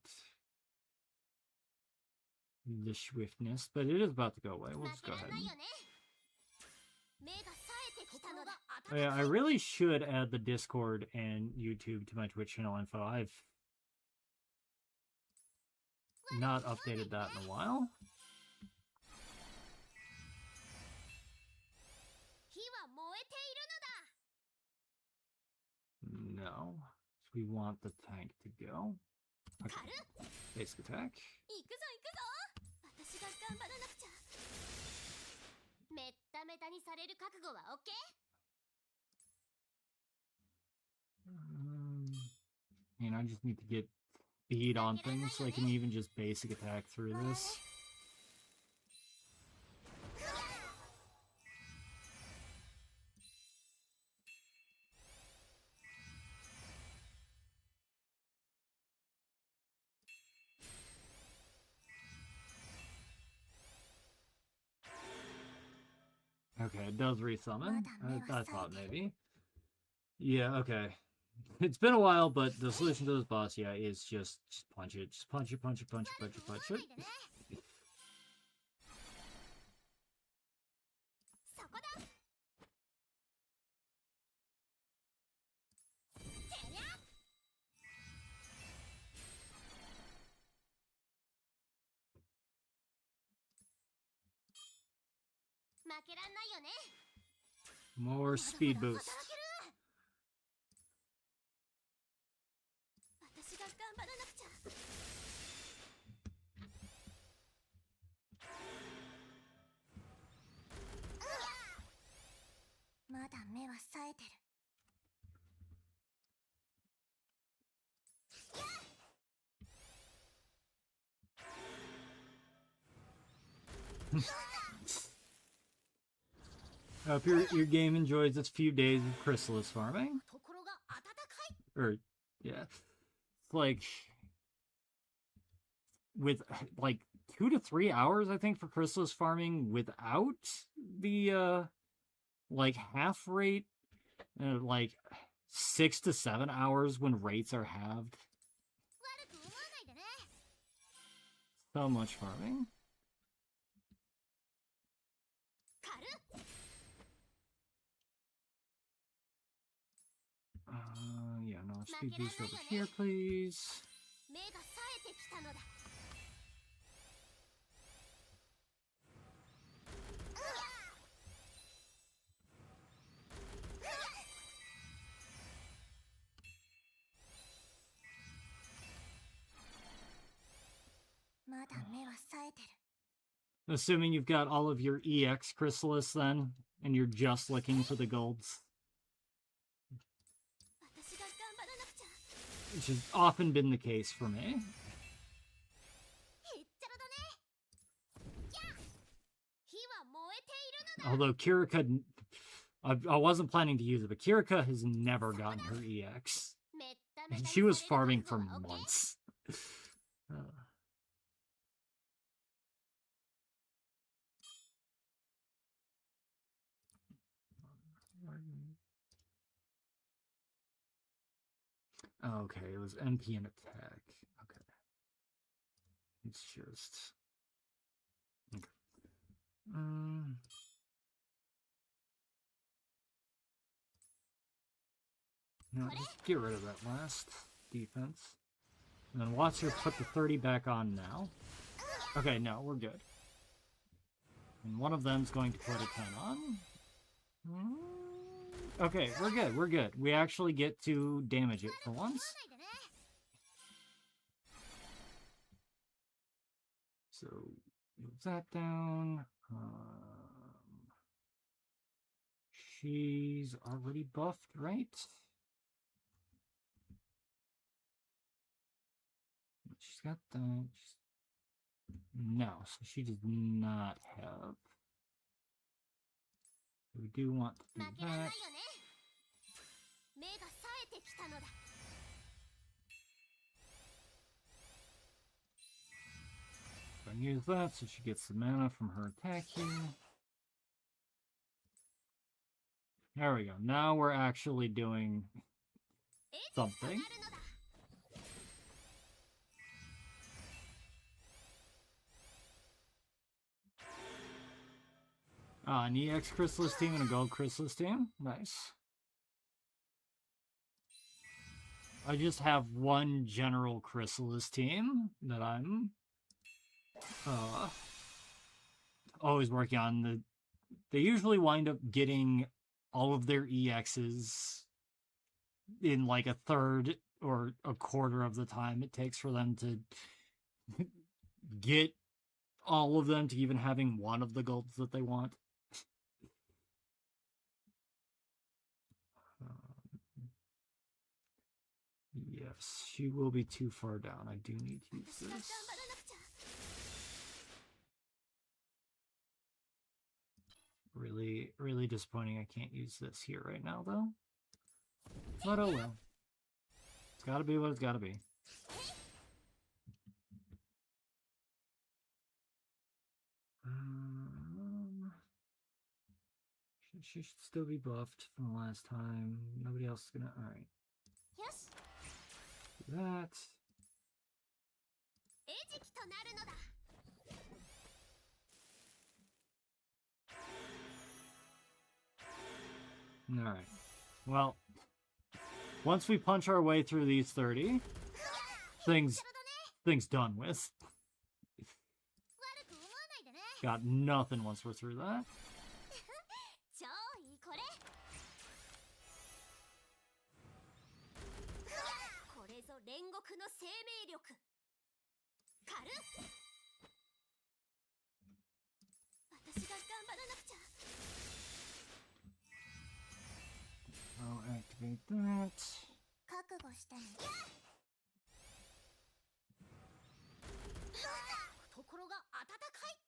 the swiftness, but it is about to go away. We'll 負 just け go ら ahead. んないよね。目が冴えてきたのだ。 Oh, yeah, I really should add the Discord and YouTube to my Twitch channel info. I've not updated that in a while. 火は燃えているのだ。 No. So we want the tank to go. Okay. 軽っ。 Basic attack. 行くぞ行くぞ。私が頑張らなくちゃ。めっためたにされる覚悟は OK？ And I just need to get speed on things so I can even just basic attack through this. Okay, it does resummon. I thought maybe. Yeah, okay. It's been a while, but the solution to this boss, yeah, is just punch it. Just punch it, punch it, punch it, punch it, punch it. そこだ。てりゃ。負けらんないよね。 More speed boost. 私が頑張らなくちゃ。まだ目は冴えてる。 I hope your game enjoys its few days of chrysalis farming. ところが暖かい。 Or, yeah. It's like, with, like, 2 to 3 hours, I think, for chrysalis farming without the, like, half rate. Like, 6 to 7 hours when rates are halved. 悪く思わないでね。 So much farming. no speed boost over here, please. 目が冴えてきたのだ。まだ目は冴えてる。 Assuming you've got all of your EX Chrysalis then, and you're just looking for the golds. 私が頑張らなくちゃ。 Which has often been the case for me. へっちゃらだね。やあ、火は燃えているのだ。 Although Kirika, I wasn't planning to use it, but Kirika has never gotten her EX. めっためた And に she was される farming for 覚悟は OK？ months. Okay, it was MP and attack. Okay. It's just... Okay. No, just get rid of that last defense. And then watch her put the 30 back on now. Okay, no, we're good. And one of them's going to put a 10 on. Okay, we're good, we're good. We actually get to damage it for once. So, move that down. She's already buffed, right? She's got that. No, so she does not have. We do want to do 負けられないよ that. ね。目が冴えてきたのだ。 So I use that so she gets the mana from her attack here. There we go. Now we're actually doing エジとな something. るのだ。 An EX Chrysalis team and a Gold Chrysalis team. Nice. I just have one general Chrysalis team that I'm always working on. They usually wind up getting all of their EXs in like a third or a quarter of the time it takes for them to get all of them to even having one of the golds that they want. Yes, she will be too far down. I do need to use 私が頑 this. 張らなくちゃ。 Really disappointing I can't use this here right now, though. But oh well. It's gotta be what it's gotta be. She should still be buffed from the last time. Nobody else is gonna... Alright. よし、 Do that. 餌食となるのだ。 Alright. Well, once we punch our way through these 30, things done with. 悪く思わないでね。 Got nothing once we're through that. 超いいこれ。これぞ煉獄の生命力。狩る。私が頑張らなくちゃ。 I'll activate that. 覚悟してね。心が温かい。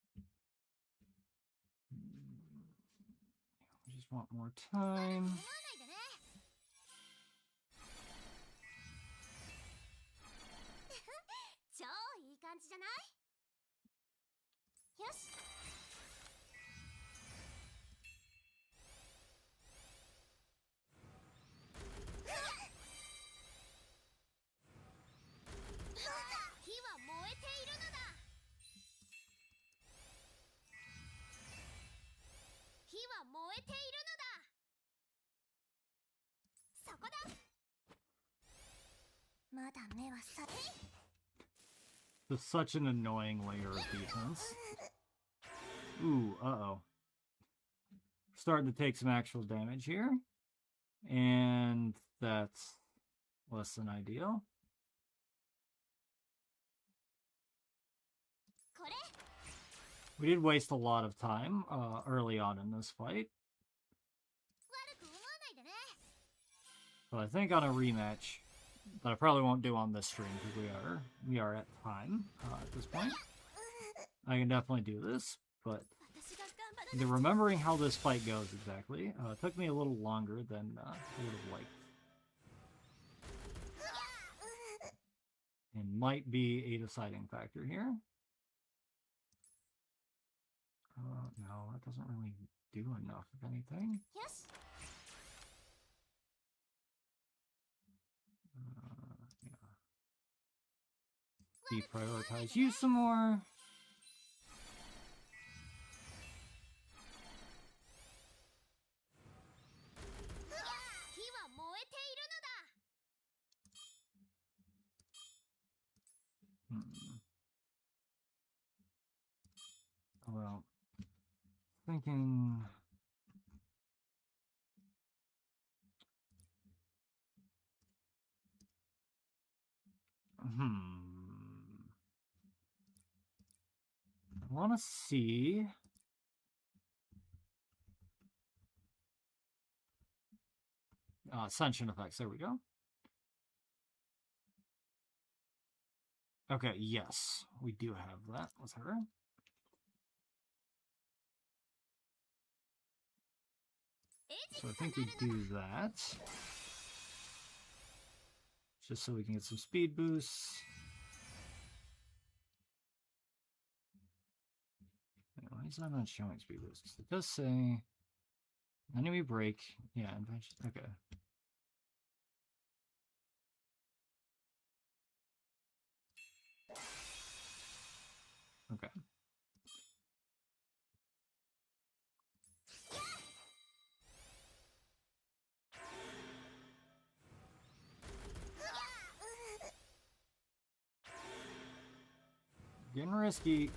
Just want more 思 time. わないでね。超いい感じじゃない？よし。 火は燃えているのだ。火は燃えているのだ。そこだ。まだ目はさ Just such an annoying layer of defense. Ooh, uh-oh. Starting to take some actual damage here. And that's less than ideal. これ We did waste a lot of time early on in this fight. 悪く思わないでね So I think on a rematch, that I probably won't do on this stream because we are at time at this point. I can definitely do this, but 私が頑張らな the remembering how this fight goes exactly took me a little longer than I would have liked. And might be a deciding factor here. No, that doesn't really do enough of anything. よし Yeah. Deprioritize you some more. 火は燃えているのだ Well, thinking. I want to see. Ascension effects. There we go. Okay, yes, we do have that with her. So I think we do that. Just so we can get some speed boosts. Why is that not showing speed boosts? It does say enemy break. Yeah, invention. Okay. Okay. Getting risky.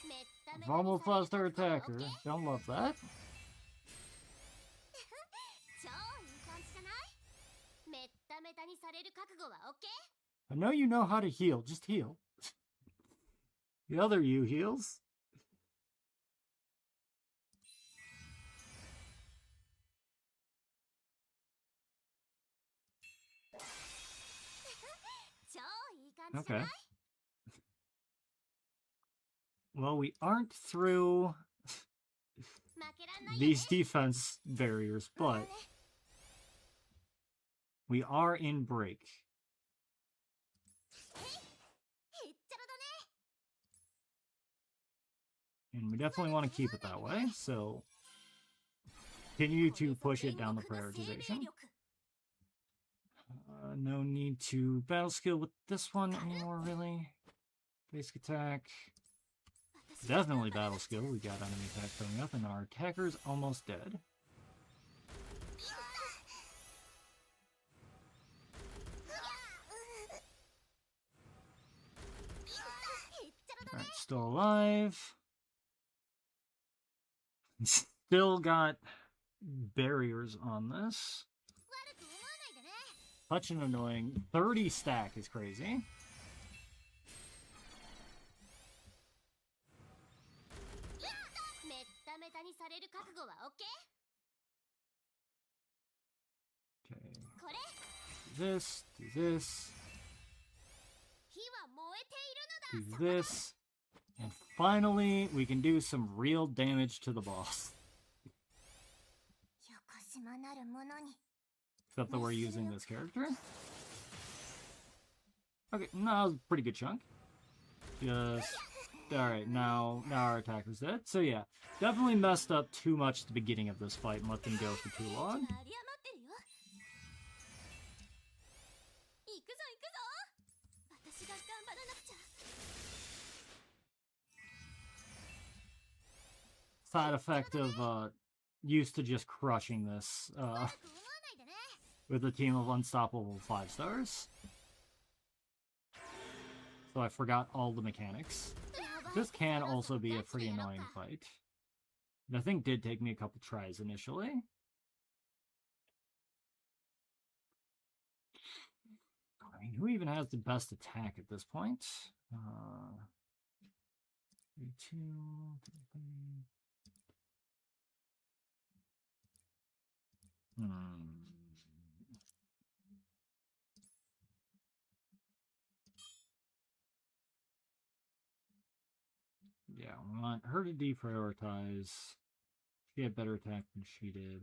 めっためたに Vomble される Fluster 覚悟は Attacker. OK Don't love that. 超いい感じじゃないめっためたにされる覚悟は OK? I know you know how to heal. Just heal. The other you heals. 超いい感じじゃない Okay. Well, we aren't through 負けらんないよね these defense barriers, まだ but ね we are in break. へっちゃらだね And we definitely want to keep it that way, so continue to push it down the prioritization. No need to battle skill with this one anymore, really. Basic attack. Definitely battle skill. We got enemy attack coming up, and our attacker's almost dead. Alright, still alive. Still got barriers on this. 悪く思わないでね Such an annoying 30 stack is crazy. めっためたにされる覚悟は OK? Okay, これ do this, do this, 火は燃えているの do this, and finally we can do some real damage to the boss. よこしまなるものに Except that we're using this character. Okay, no, that was a pretty good chunk. Just alright, now our attacker's dead. So yeah, definitely messed up too much at the beginning of this fight and let them go for too 兵器 long. が有り余ってるよ行くぞ行くぞ私が頑張らなくちゃ Side effect of used to just crushing this 悪く思わないでね with a team of unstoppable 5 stars. so I forgot all the mechanics. This can also be a pretty annoying fight. And I think did take me a couple tries initially. I mean, who even has the best attack at this point? 3, 2, 3. Yeah, we want her to deprioritize. She had better attack than she did.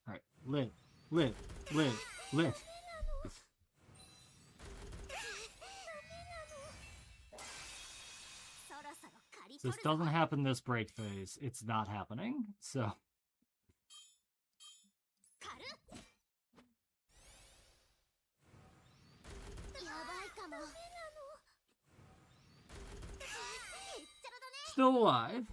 Alright, live, live, live, live. This doesn't happen this break phase. It's not happening, so... Still alive.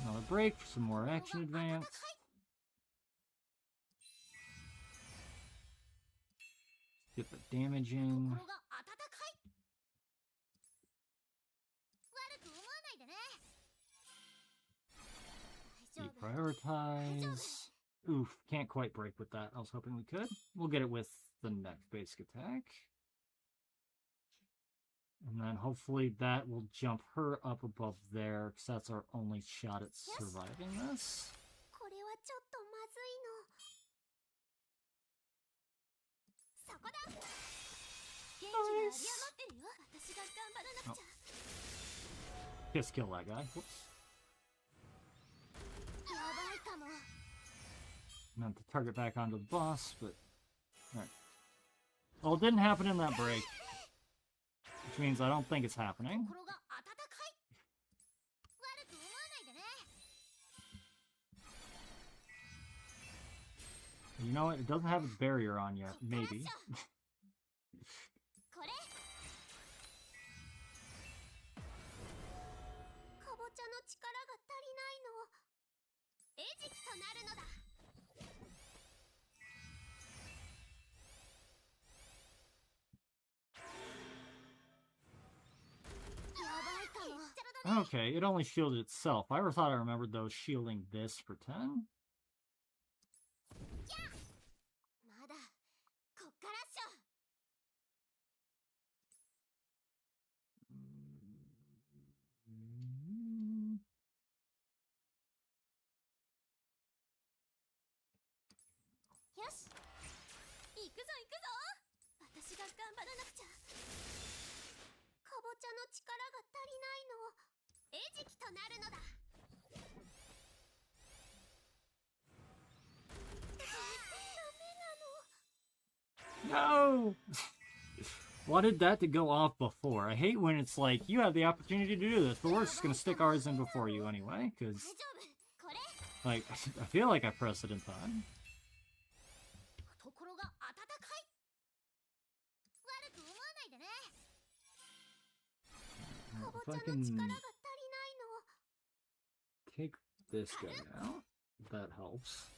Another break for some more action advance. Get the damage in. Deprioritize. Oof, can't quite break with that. I was hoping we could. We'll get it with the next basic attack. And then hopefully that will jump her up above there, because that's our only shot at surviving this. Nice. Oh. Just kill that guy. Whoops. Meant to target back onto the boss, but... Alright. Well, it didn't happen in that break. Which means I don't think it's happening. You know what? It doesn't have its barrier on yet. Maybe. Okay, it only shielded itself. I ever thought I remembered those shielding this for 10. No! Wanted that to go off before. I hate when it's like, you have the opportunity to do this, but we're just gonna stick ours in before you anyway, because... Like, I feel like I pressed it in time. If I can take this guy out, that helps.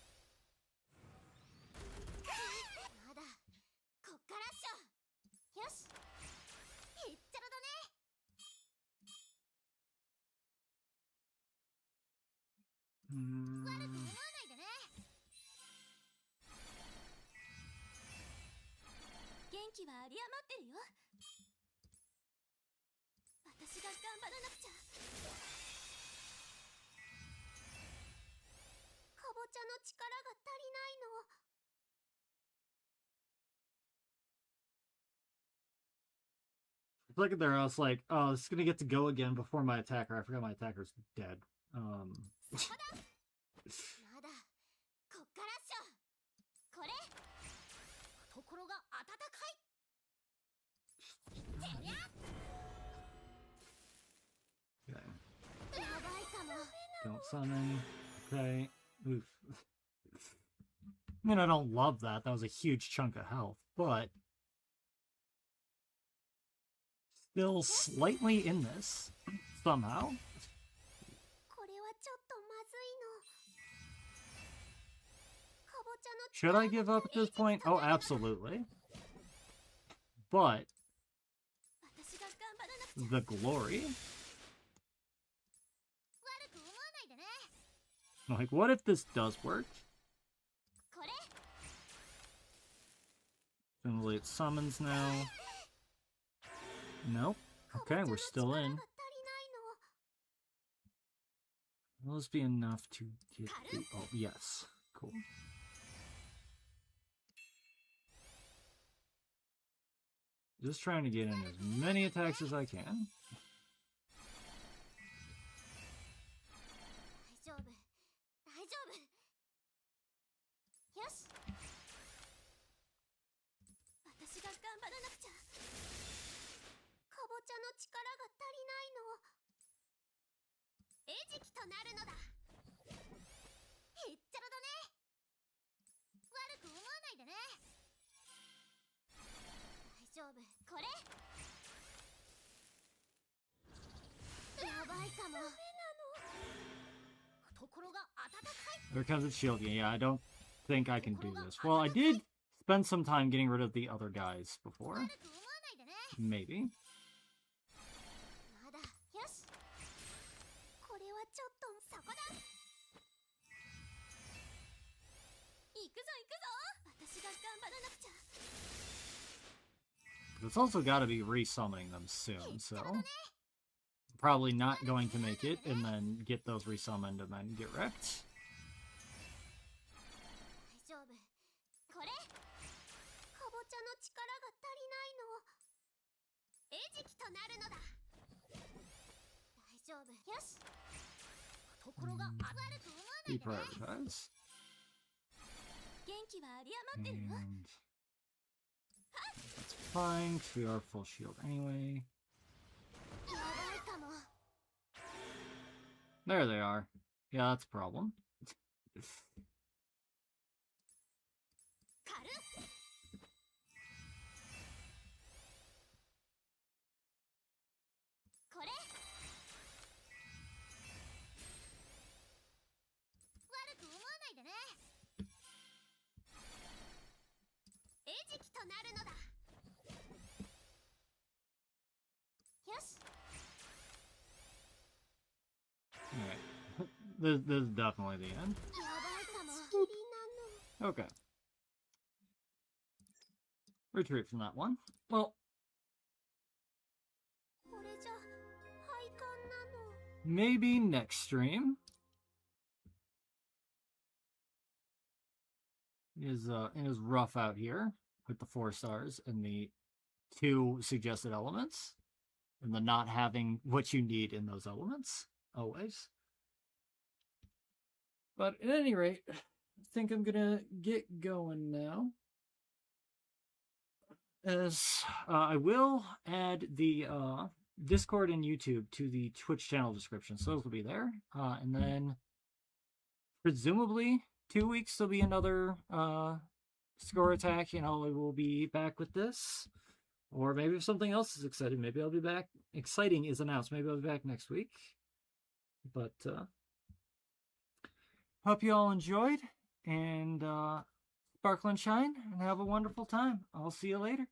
Look at there, I was like, oh, this is gonna get to go again before my attacker. I forgot my attacker's dead. Okay. Don't summon. Okay. Oof. I mean, I don't love that. That was a huge chunk of health, but... Still slightly in this, somehow. Should I give up at this point? Oh, absolutely. But the glory? Like, what if this does work? Simulate summons now. Nope. Okay, we're still in. Will this be enough to get the... Oh, yes. Cool. Just trying to get in as many attacks as I can. There comes a shield. Yeah, I don't think I can do this. Well, I did spend some time getting rid of the other guys before. Maybe. It's also got to be resummoning them soon, so... Probably not going to make it, and then get those resummoned and then get wrecked. Deprioritize. And that's fine, because we are full shield anyway. There they are. Yeah, that's a problem. Alright. This is definitely the end. Okay. Retreat from that one. Well, maybe next stream is rough out here with the 4 stars and the 2 suggested elements and the not having what you need in those elements always. But at any rate, I think I'm gonna get going now. As I will add the Discord and YouTube to the Twitch channel description, so those will be there. And then presumably 2 weeks there'll be another score attack, and I will be back with this. Or maybe if something else is exciting, maybe I'll be back. Exciting is announced. Maybe I'll be back next week. But hope you all enjoyed, and sparkle and shine, and have a wonderful time. I'll see you later.